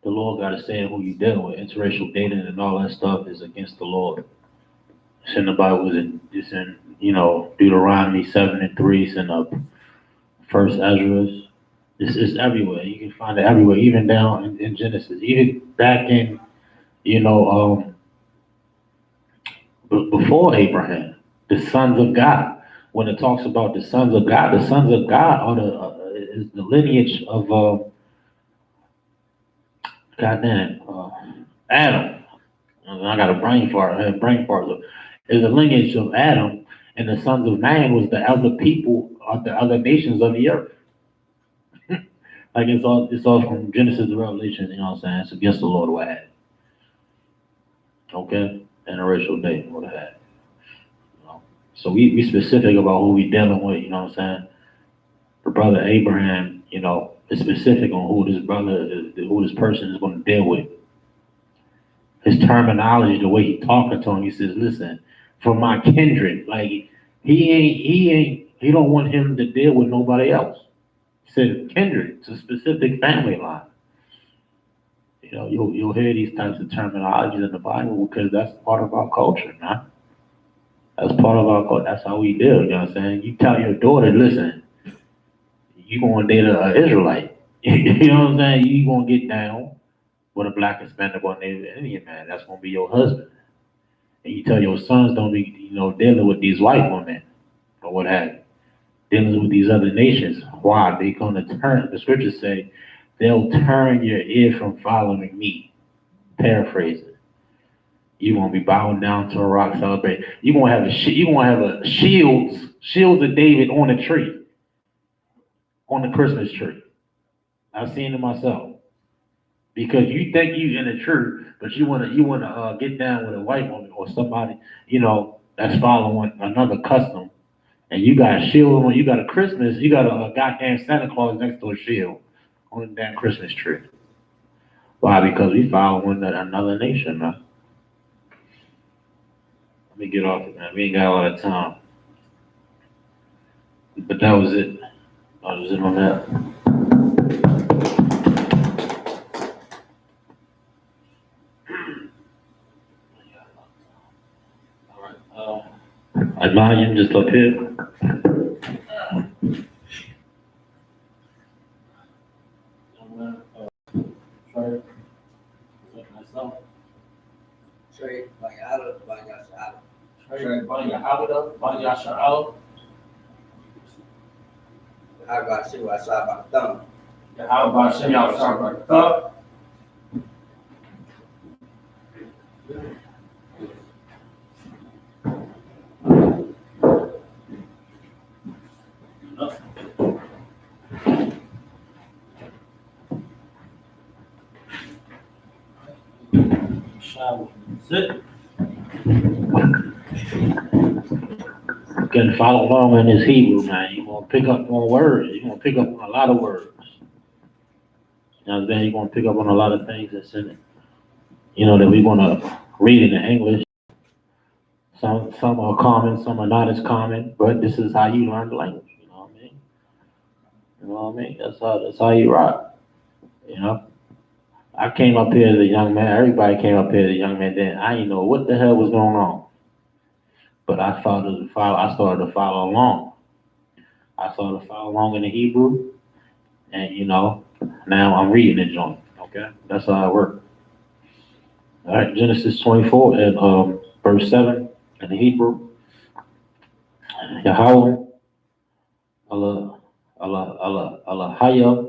The Lord got to say who you dealing with. Interracial dating and all that stuff is against the Lord. It's in the Bible. It's in Deuteronomy 7:3. It's in First Ezra. This is everywhere. You can find it everywhere, even down in Genesis, even back in before Abraham, the sons of God. When it talks about the sons of God is the lineage of Adam. I got a brain fart. I have brain fart. So, is the lineage of Adam, and the sons of man was the other people of the other nations of the earth. Like it's all from Genesis to Revelation. You know what I'm saying? It's against the Lord what had. Okay, and a racial day what had. So we specific about who we dealing with. You know what I'm saying? The brother Abraham, is specific on who this brother is, who this person is going to deal with. His terminology, the way he talking to him, he says, "Listen, for my kindred, like he don't want him to deal with nobody else." He said kindred, it's a specific family line. You'll hear these types of terminologies in the Bible because that's part of our culture, man. That's part of our culture. That's how we deal. You know what I'm saying? You tell your daughter, listen, you gonna date an Israelite. You know what I'm saying? You gonna get down with a black Hispanic or Native Indian man. That's gonna be your husband. And you tell your sons don't be, dealing with these white women or what have you, dealing with these other nations. Why? They gonna turn. The scriptures say they'll turn your ear from following me. Paraphrasing. You won't be bowing down to a rock celebrate. You gonna have a shields of David on a tree, on the Christmas tree. I've seen it myself. Because you think you in the church, but you wanna get down with a white woman or somebody, that's following another custom, and you got a shield on, you got a goddamn Santa Claus next to a shield on the damn Christmas tree. Why? Because we following another nation, man. Let me get off it, man. We ain't got a lot of time. But that was it. That was it on that. All right. Imagine just up here. Trade banyak ada, banyak saat. Harga sewa Sabbath tam. Sit. You can follow along in this Hebrew, man. You're gonna pick up on words. You're gonna pick up on a lot of words. You know what I'm saying? You're gonna pick up on a lot of things that's in it. That we're gonna read in the English. Some are common, some are not as common, but this is how you learn the language. You know what I mean? You know what I mean? That's how you rock. I came up here as a young man. Everybody came up here as a young man. Then I didn't know what the hell was going on. But I started to follow. I started to follow along. I started to follow along in the Hebrew, and now I'm reading the joint. Okay, that's how it works. All right, Genesis 24 and verse 7 in the Hebrew. Yahweh, Allah, Allah, Allah, Allah, Haya,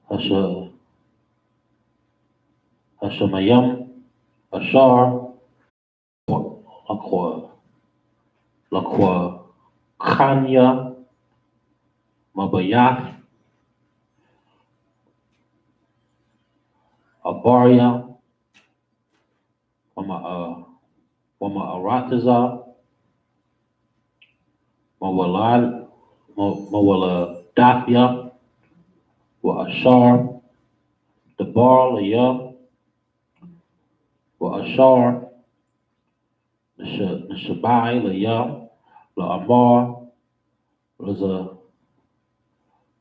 Hasha, Hashemayim, Ashar, Lakwa, Lakwa, Chanya, Mabayath, Abaria, Mama Arataza, Mawalad, Mawala Dafia, Wa Ashar, Dabar Layam, Wa Ashar, Nishabai Layam, La Amar, Liza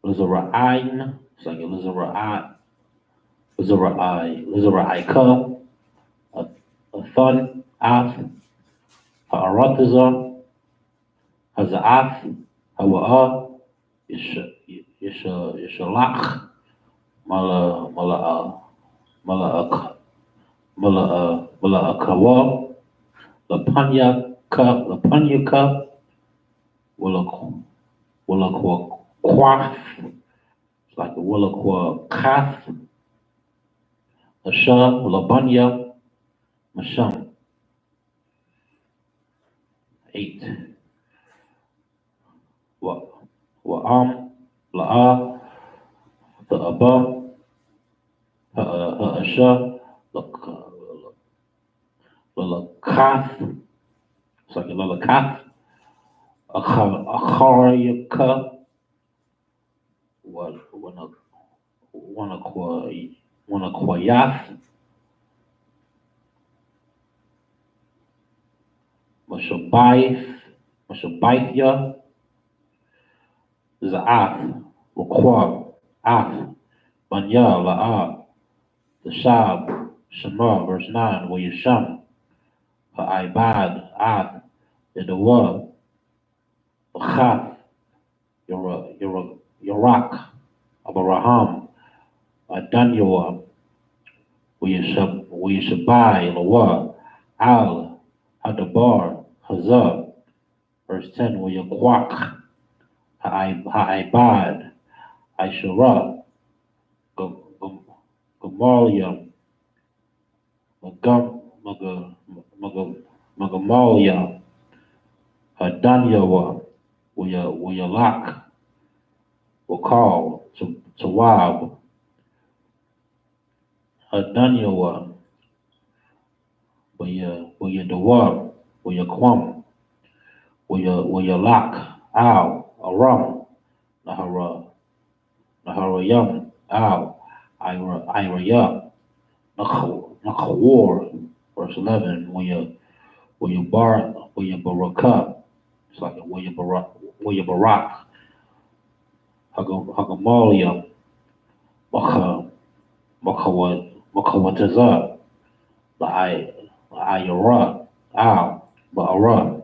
Ra'ain, it's like Liza Ra'ai, Liza Ra'aika, a Thun, Af, Ha'arataza, Haza'af, Hawa'a, Yishalach, Mala Akawa, Lapanya Ka, Willa Quaff, it's like a Willa Kaf, Asha, Labanya, Masham. 8. Wa'am, La'a, the Abba, Asha, Lalakaf, it's like a Lalakaf, Acharayaka, Wanakwayaf, Mashabaithya, Za'af, Wakwab, Af, Banya, La'a, the Shab, Shema, verse 9, Wayasham, Ha'ibad, Ad, Yadawa, Chaf, Yorak, Abraham, Adanyawa, Wayashabai, Lawa, Al, Hadabar, Hazab, verse 10, Wayakwak, Ha'ibad, Aishara, Gamaliel, Magamalia, Danyawa, Wayalak, Wakal, Tawab, Danyawa, Wayadawab, Wayakwam, Wayalak, Al, Aram, Naharayam, Al, Iraya, Nakawar, verse 11, Wayabaraka, it's like a Wayabarak, Hagamalia, Makawataza, La'ayara, Al, Ba'ara,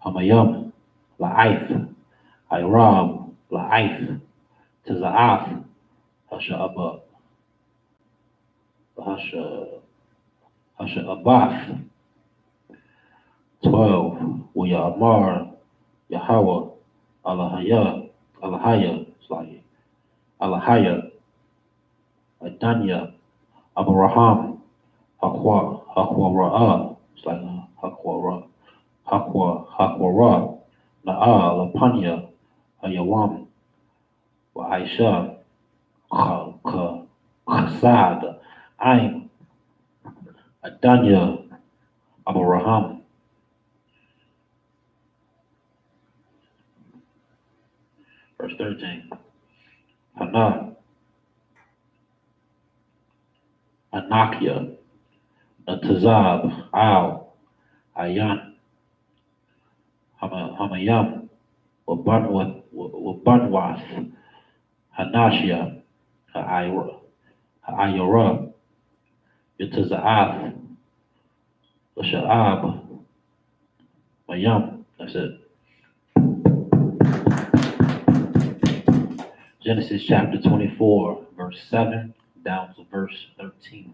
Hamayam, La'if, Irab, La'if, Taza'af, Hasha'aba, Hasha'abaf, 12, Wayamar, Yahweh, Alahaya, it's like Alahaya, Adanya, Abraham, Hakwara, it's like Hakwara, Na'a, Lapanya, Hayawam, Aisha, Chasad, Aim, Adanya, Abraham. Verse 13. Hana, Anakia, Natazab, Al, Ayan, Hamayam, Wabanwath, Hanashia, Ha'ayara, Yatazaaf, Sha'ab, Mayam. That's it. Genesis chapter 24, verse 7 down to verse 13.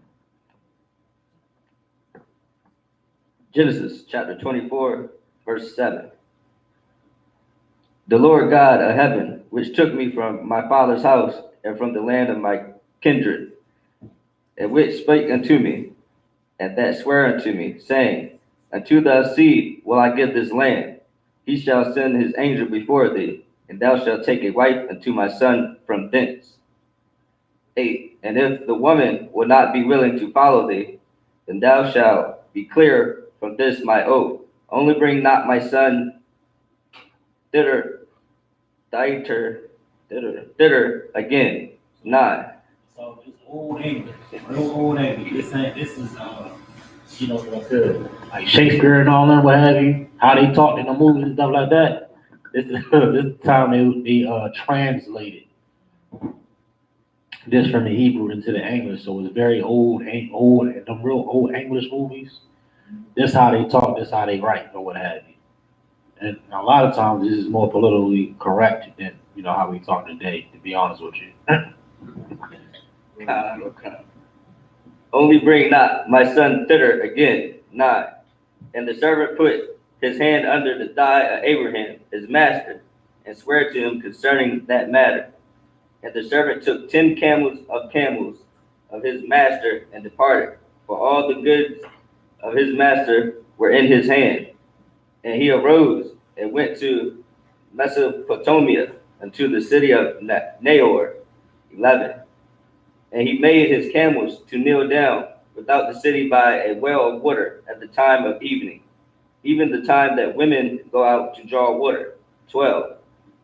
Genesis chapter 24, verse 7. The Lord God of heaven, which took me from my father's house and from the land of my kindred, and which spake unto me, and that sware unto me, saying, Unto thy seed will I give this land. He shall send his angel before thee, and thou shalt take a wife unto my son from thence. 8. And if the woman will not be willing to follow thee, then thou shalt be clear from this my oath. Only bring not my son thither again. 9. So it's old English, real old English. This is like Shakespeare and all that, what have you. How they talk in the movies and stuff like that. This is this time they translated this from the Hebrew into the English, so it's very old, them real old English movies. This how they talk, this how they write, or what have you. And a lot of times this is more politically correct than how we talk today. To be honest with you. Only bring not my son thither again. 9. And the servant put his hand under the thigh of Abraham, his master, and sware to him concerning that matter. And the servant took 10 camels of his master and departed, for all the goods of his master were in his hand. And he arose and went to Mesopotamia, unto the city of Nahor. 11. And he made his camels to kneel down without the city by a well of water at the time of evening, even the time that women go out to draw water. 12.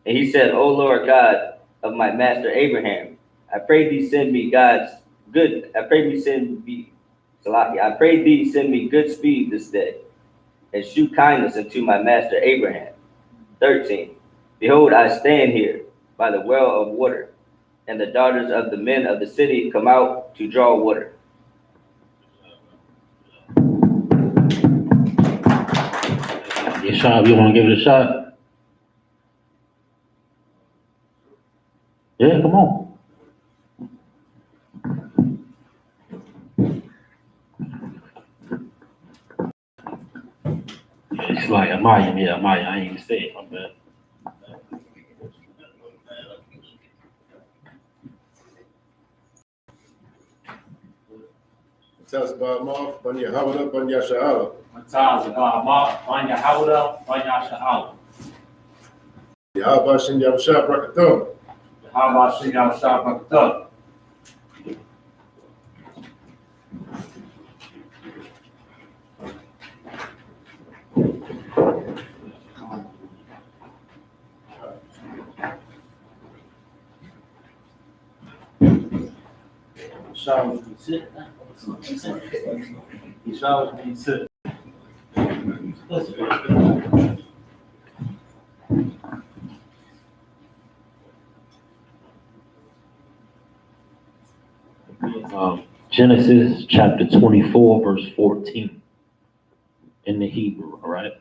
And he said, O Lord God of my master Abraham, I pray thee send me good speed this day, and shew kindness unto my master Abraham. 13. Behold, I stand here by the well of water, and the daughters of the men of the city come out to draw water. Yeshua, you want to give it a shot? Yeah, come on. It's like Amaya, yeah, Amaya. I ain't even say it, my bad. Tells about Mark, Banya Hawada, Banya Sha'ala. Banya Hawda, Banya Sha'ala. Yahaba Shin Yabshah Brakatum. How about Shin Yahshua? Yeshua be sick. Yeshua be sick. Genesis chapter 24, verse 14 in the Hebrew, all right?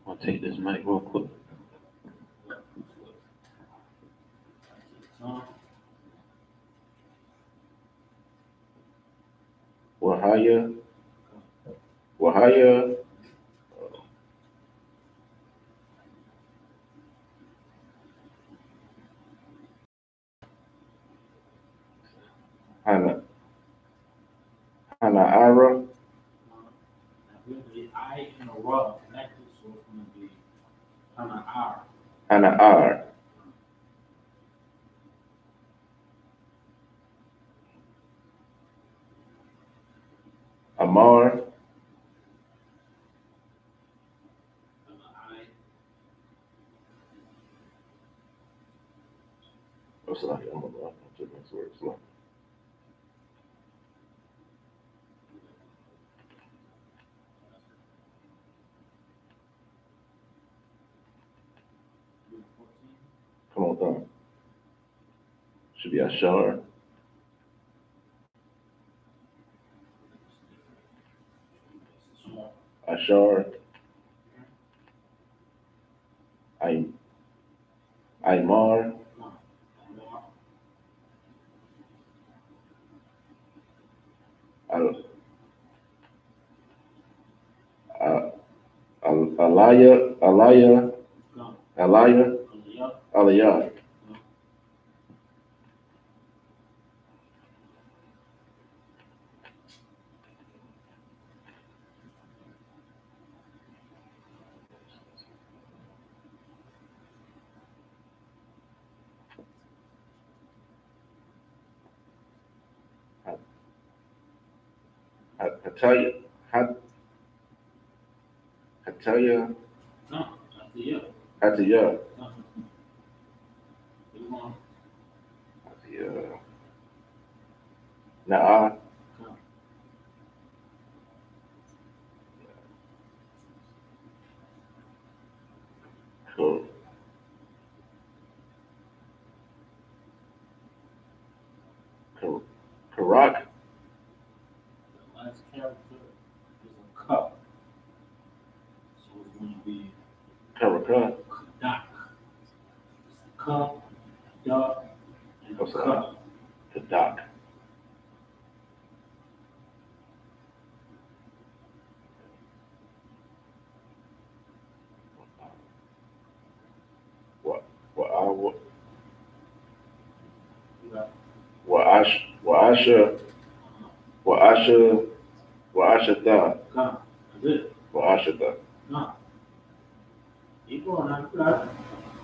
I'll take this mic real quick. Wahaya, Hanaira. The I and a ra connected, so it's going to be Hanaar. Amar. What's like? I'm going to take this word slow. Come on, down. Should be Ashar. Ashar. Aymar, Al- Alaya, Aliyah. Hataya, Hataya, Hataya, Hataya, Na'a, Karak, The last character is a cup. So it's going to be Karaka, Kadak. It's a cup, duck, and a What's that? cup. Kadak. What You got Wa'asha, Wa'ashata, cup. That's it. Wa'ashata, No. Keep going. I got it.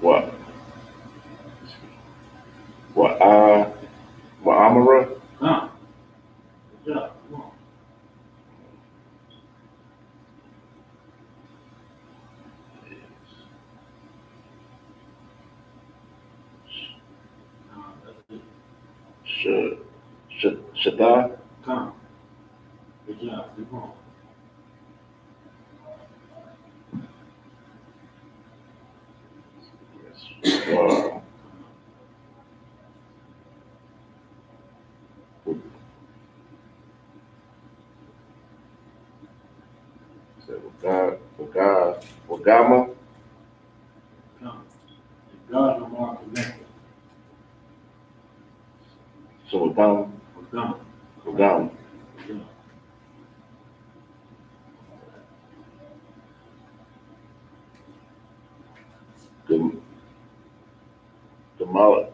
Wa, Wa'amara, Come. Good job. Come on. That's it. Shata, Come. Good job. Keep going. Wa, Wagama, Come. If God no more connected, so Wagam, we're gone. Wagam, Good job. Gamala,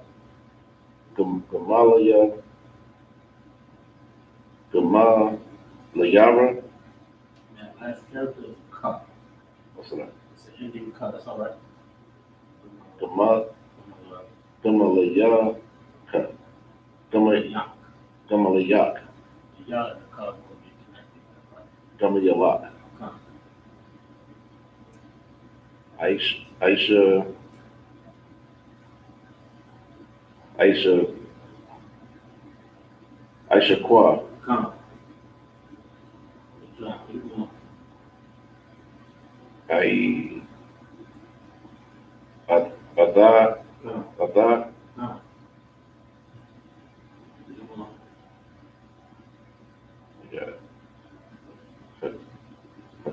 Gamalaya, Gamalayara, That last character is a cup. what's that? It's an ending cup. That's all right. Gamalaya, Yak. Gamalayak, The yard and the cup will be connected. That's right. Gamayalak, Come. Aisha, Aisha Kwa, Come. Good job. Keep going. Ada, Come. Ada, Come. Keep going.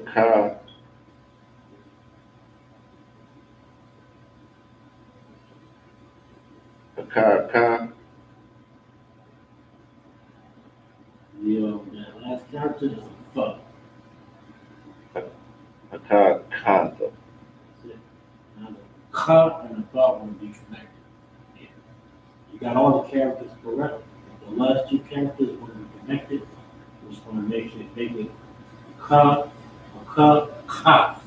Haka, Haka, That last character is a fuck. Haka, Kanta. That's it. Now the cup and the thought will be connected. Yeah. You got all the characters correct. The last two characters will be connected. We're just going to make it cup, cup.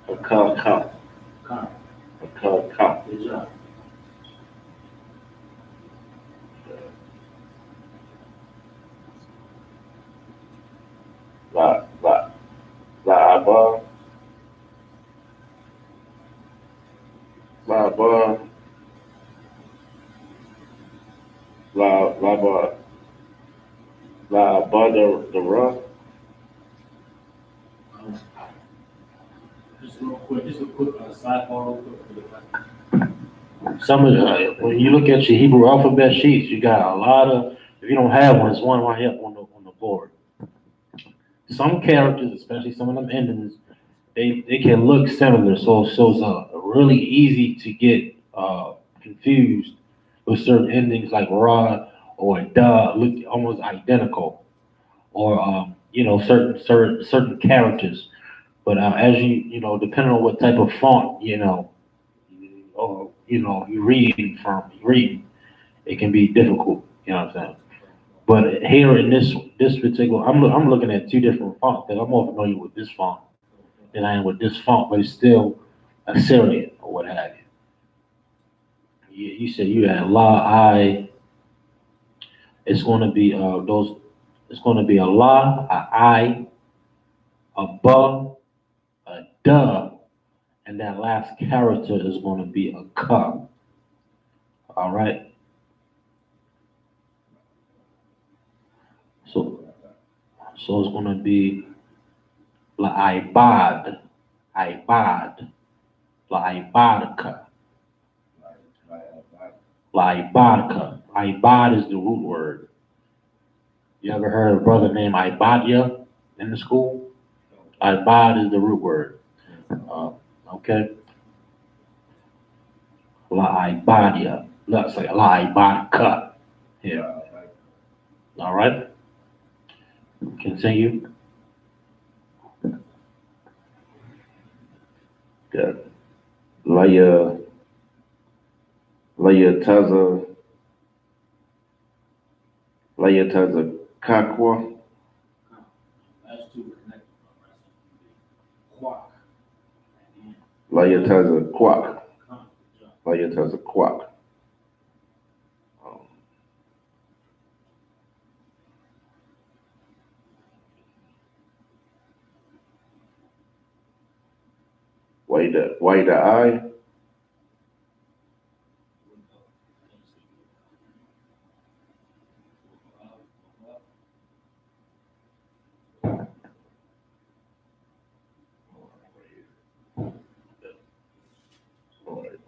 Haka, Cup. Haka, Good job. La'aba, La'aba, La'aba, the rough, Just a quick sidebar real quick. some of the, when you look at your Hebrew alphabet sheets, you got a lot of, if you don't have one, it's one right here on the board. Some characters, especially some of them endings, they can look similar, so it's really easy to get confused with certain endings like Ra or Duh look almost identical, or certain characters. But as depending on what type of font or you're reading, it can be difficult. You know what I'm saying? But here in this particular, I'm looking at two different fonts because I'm more familiar with this font than I am with this font, but it's still Assyrian or what have you. You said you had La I. It's going to be those. It's going to be a La, a I, a Ba, a Duh, and that last character is going to be a Ka. All right. So it's going to be La Ibad, Ibad, La Ibadka, La Ibadka. Ibad is the root word. You ever heard of a brother named Ibadia in the school? Ibad is the root word. Okay. La Ibadia. Let's say La Ibadka. Yeah. All right. Continue. Good. Laya Taza Kakwa. Last two were connected. Quack. Laya Taza Quack. Laya Taza Quack. Why the I?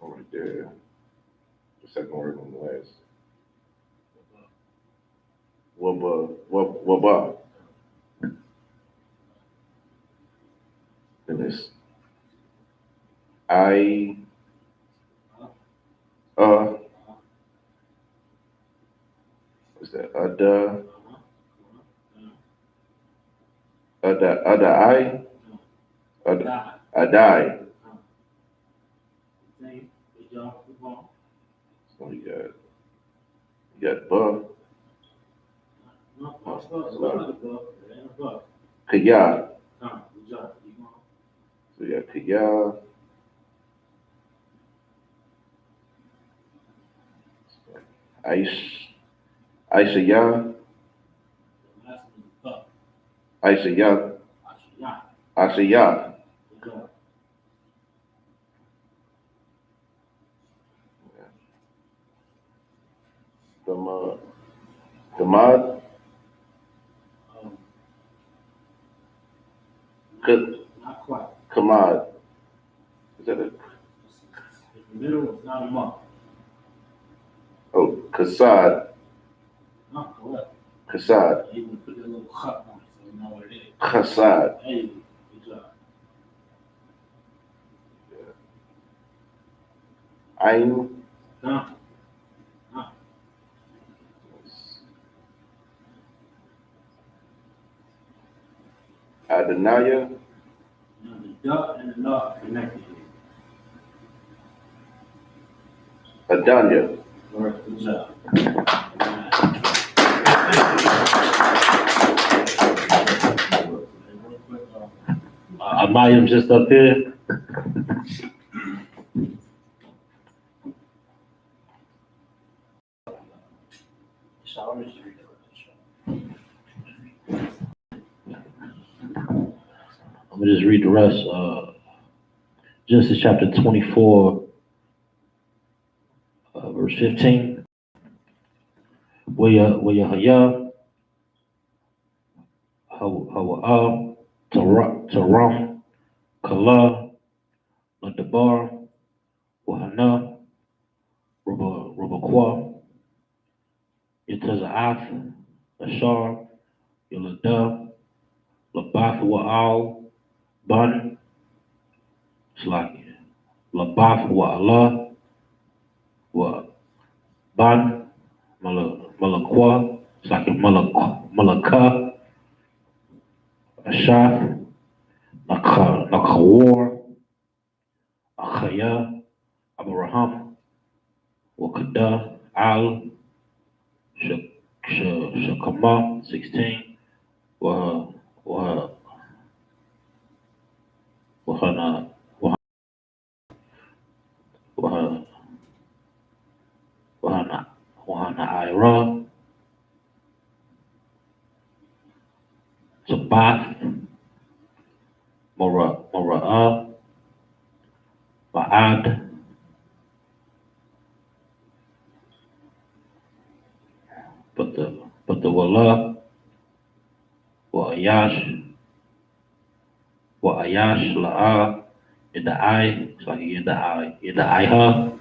All right there. The second word on the last. Waba. And it's I. What's that? I. Adai. So you got Ba. Kaya. So you got Kaya. Aishaya. Aishaya. Ashaya. Damad. Not quite. Kamad. Is that it? The middle is not a month. Oh, Kasad. Not correct. Kasad. You can put that little cut on it so you know what it is. Kasad. There you go. Good job. Ain. No. Adenaya. Now the duck and the nut connected here. Adanya. All right, good job. Amayim just up here. So let me just read the rest. I'm gonna just read the rest. Genesis chapter 24, verse 15. Wayahaya, Hawa'ah, Taram, Kala, Ladabar, Wahana, Rubakwa, Yataza'ath, Ashar, Yolada, Labath Wa'al, Bun, Slaki, Labath Wa'ala, wa ban, malakwa, it's like a malaka, ashaf, nakawar, akhaya, abraham, wakada, al, shakama, 16, wa, wa, wahana, wahana, wahana ira, Sabbath, Mora'ah, Ma'ad, but the Wala, Wa'ayash, La'ah, Yeda'ai, it's like Yeda'aiha,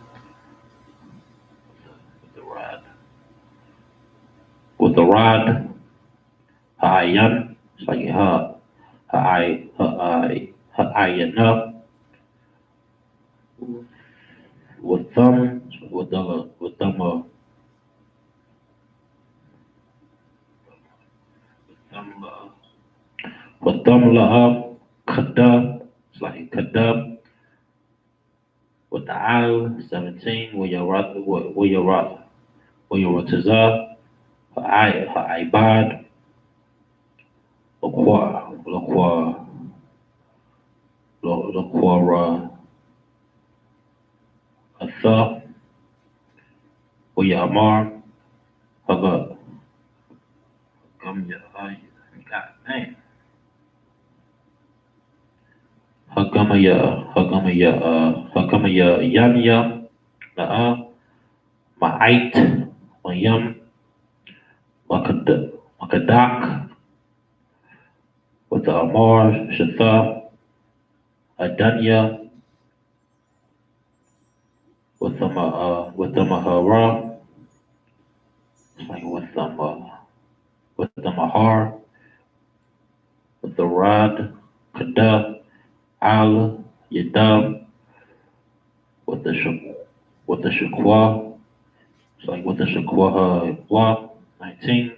with the rod, Ha'ayan, it's like Ha'ayana, with thumb, with thumb La'ah, Kada, it's like Kada, with the Al, 17, Wayaratazah, Ha'ibad, Laquara, Atha, Wayamar, Haga, God damn. Hagamaya, Yanya, Na'a, Ma'ait, Mayam, Makadak, with the Amar, Shatha, Adanya, with the Mahara, like with the Mahar, with the Rad, Kada, Al, Yadam, with the Shakwa, it's like with the Shakwa, Wa, 19,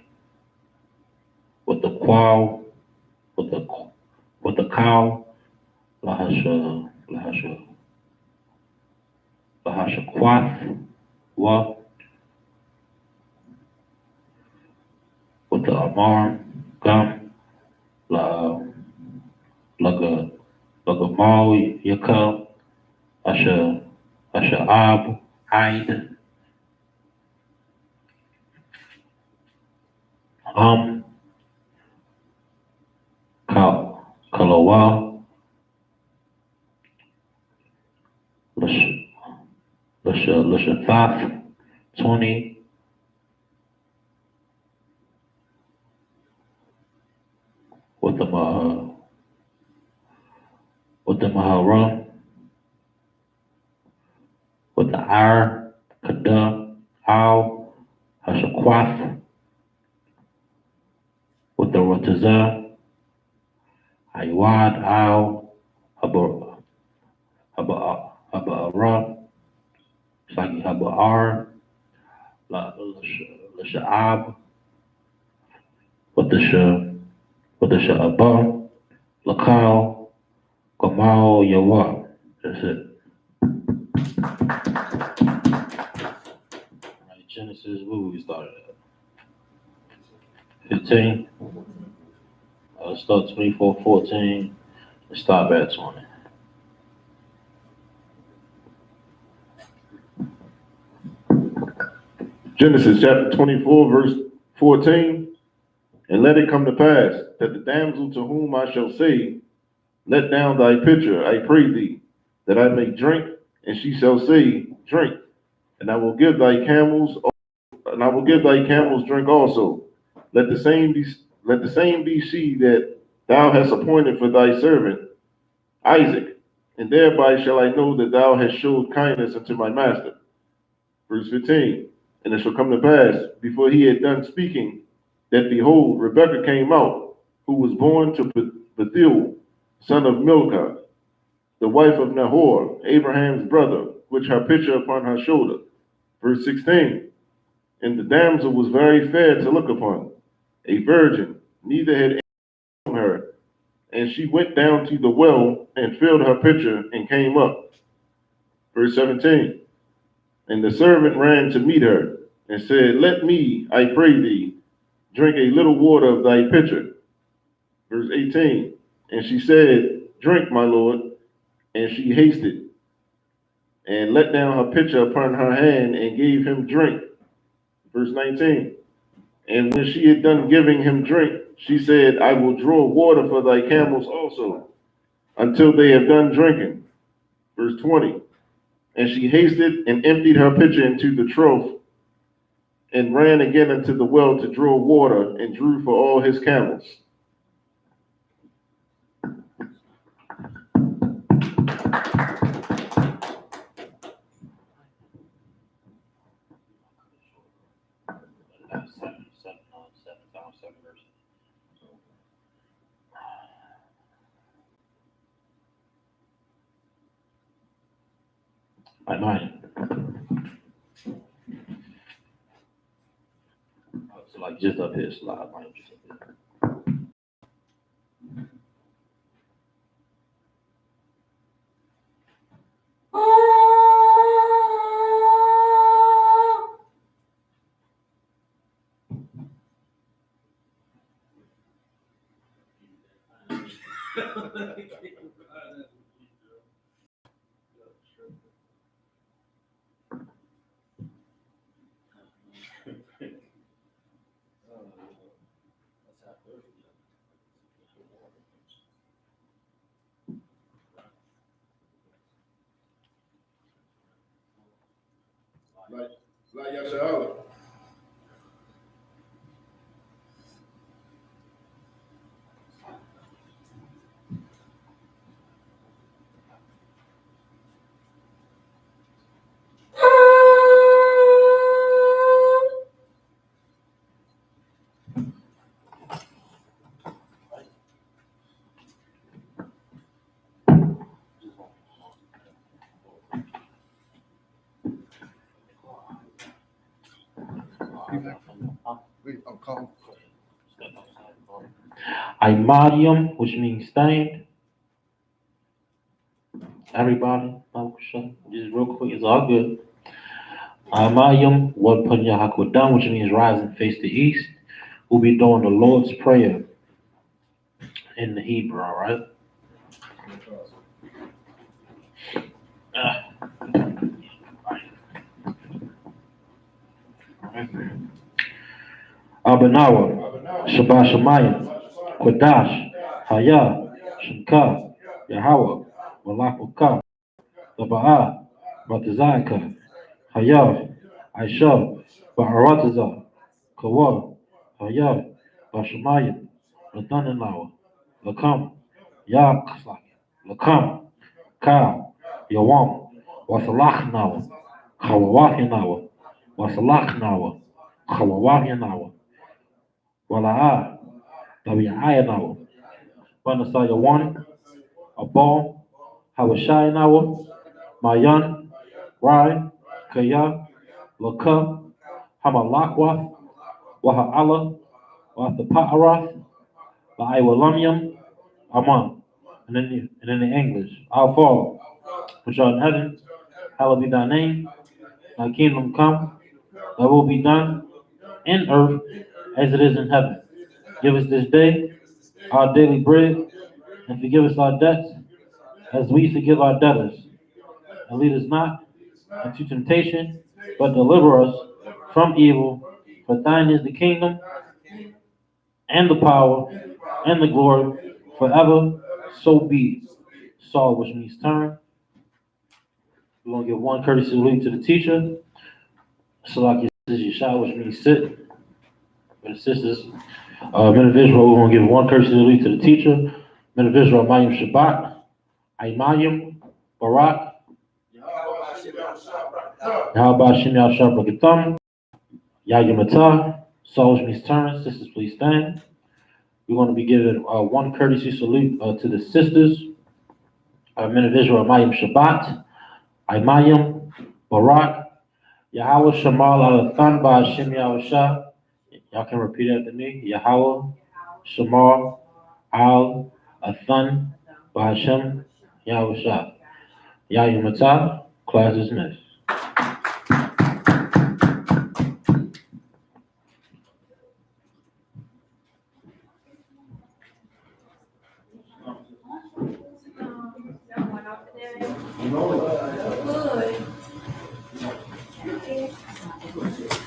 with the Qual, with the Cow, Lahasha Quath, Wa, with the Amar, Gam, La, Lagamal, Yakal, Asha Ab, Aid, Kalawa, Lashathaf, 20, with the Mahara, with the Ar, Kada, Al, Hashakwath, with the Rotaza, Aywad, Al, Haba Sagi Habar, Lasha'ab, with the Sha'aba, Lakal, Kamal, Yawa. That's it. Alright, Genesis, where we started at? 15. Start 24:14. Let's stop at 20. Genesis chapter 24, verse 14. And let it come to pass that the damsel to whom I shall say, let down thy pitcher, I pray thee, that I may drink, and she shall say, drink, and I will give thy camels, drink also. Let the same be she that thou hast appointed for thy servant Isaac, and thereby shall I know that thou hast showed kindness unto my master. Verse 15. And it shall come to pass, before he had done speaking, that behold, Rebekah came out, who was born to Bethuel, son of Milcah, the wife of Nahor, Abraham's brother, which her pitcher upon her shoulder. Verse 16. And the damsel was very fair to look upon, a virgin, neither had any known her. And she went down to the well and filled her pitcher and came up. Verse 17. And the servant ran to meet her and said, Let me, I pray thee, drink a little water of thy pitcher. Verse 18. And she said, Drink, my lord. And she hasted and let down her pitcher upon her hand and gave him drink. Verse 19. And when she had done giving him drink, she said, I will draw water for thy camels also, until they have done drinking. Verse 20. And she hasted and emptied her pitcher into the trough, and ran again unto the well to draw water, and drew for all his camels. Seven verses. My mind. So like just up here, slide mine just up here. La Yasha'Allah. Imadium, which means stained. Everybody, just real quick, it's all good. Imadium, what Punya Hakodam, which means rise and face the east. We'll be doing the Lord's Prayer in the Hebrew, all right? Abanawa, Shabbat Shemayim, Kodash, Haya, Shamka, Yahweh, Malakuka, Laba'ah, Batazaka, Haya, Aisha, Ba'arataza, Kawa, Haya, Bashamayim, Latananawa, Lakam, Yaqsak, Lakam, Ka, Yawam, Wasalachnawa, Kawawahinawa, Wasalachnawa, Kawawahinawa, Wala'a, Tabi'ayanawa, Banasaya one, Abal, Hawashayanawa, Mayan, Rai, Kaya, Laka, Hamalakwa, Waha'ala, Wathapa'arath, La'iwalamyam, Aman. And then in English, Our Father, which art in heaven, hallowed be thy name, thy kingdom come, thy will be done in earth as it is in heaven. Give us this day our daily bread, and forgive us our debts, as we forgive our debtors. And lead us not into temptation, but deliver us from evil. For thine is the kingdom, and the power, and the glory, forever. So be it. Saul, which means turn. We're going to give one courtesy salute to the teacher. Salaki is Yeshua, which means sit. For the sisters, men of Israel, we're going to give one courtesy salute to the teacher. Men of Israel, Mayim Shabbat, Aymayim, Barak, Yahaba Shem Yashab Rakatam, Yagimata, Saul, which means turn. Sisters, please stand. We're going to be giving one courtesy salute to the sisters. Men of Israel, Mayim Shabbat, Aymayim, Barak, Yahweh Shamal al-Athan Ba'Hashem Yahusha. Y'all can repeat after me. Yahweh Shamal al-Athan Ba'Hashem Yahusha. Yahumata. Class dismissed. Someone up there. Good.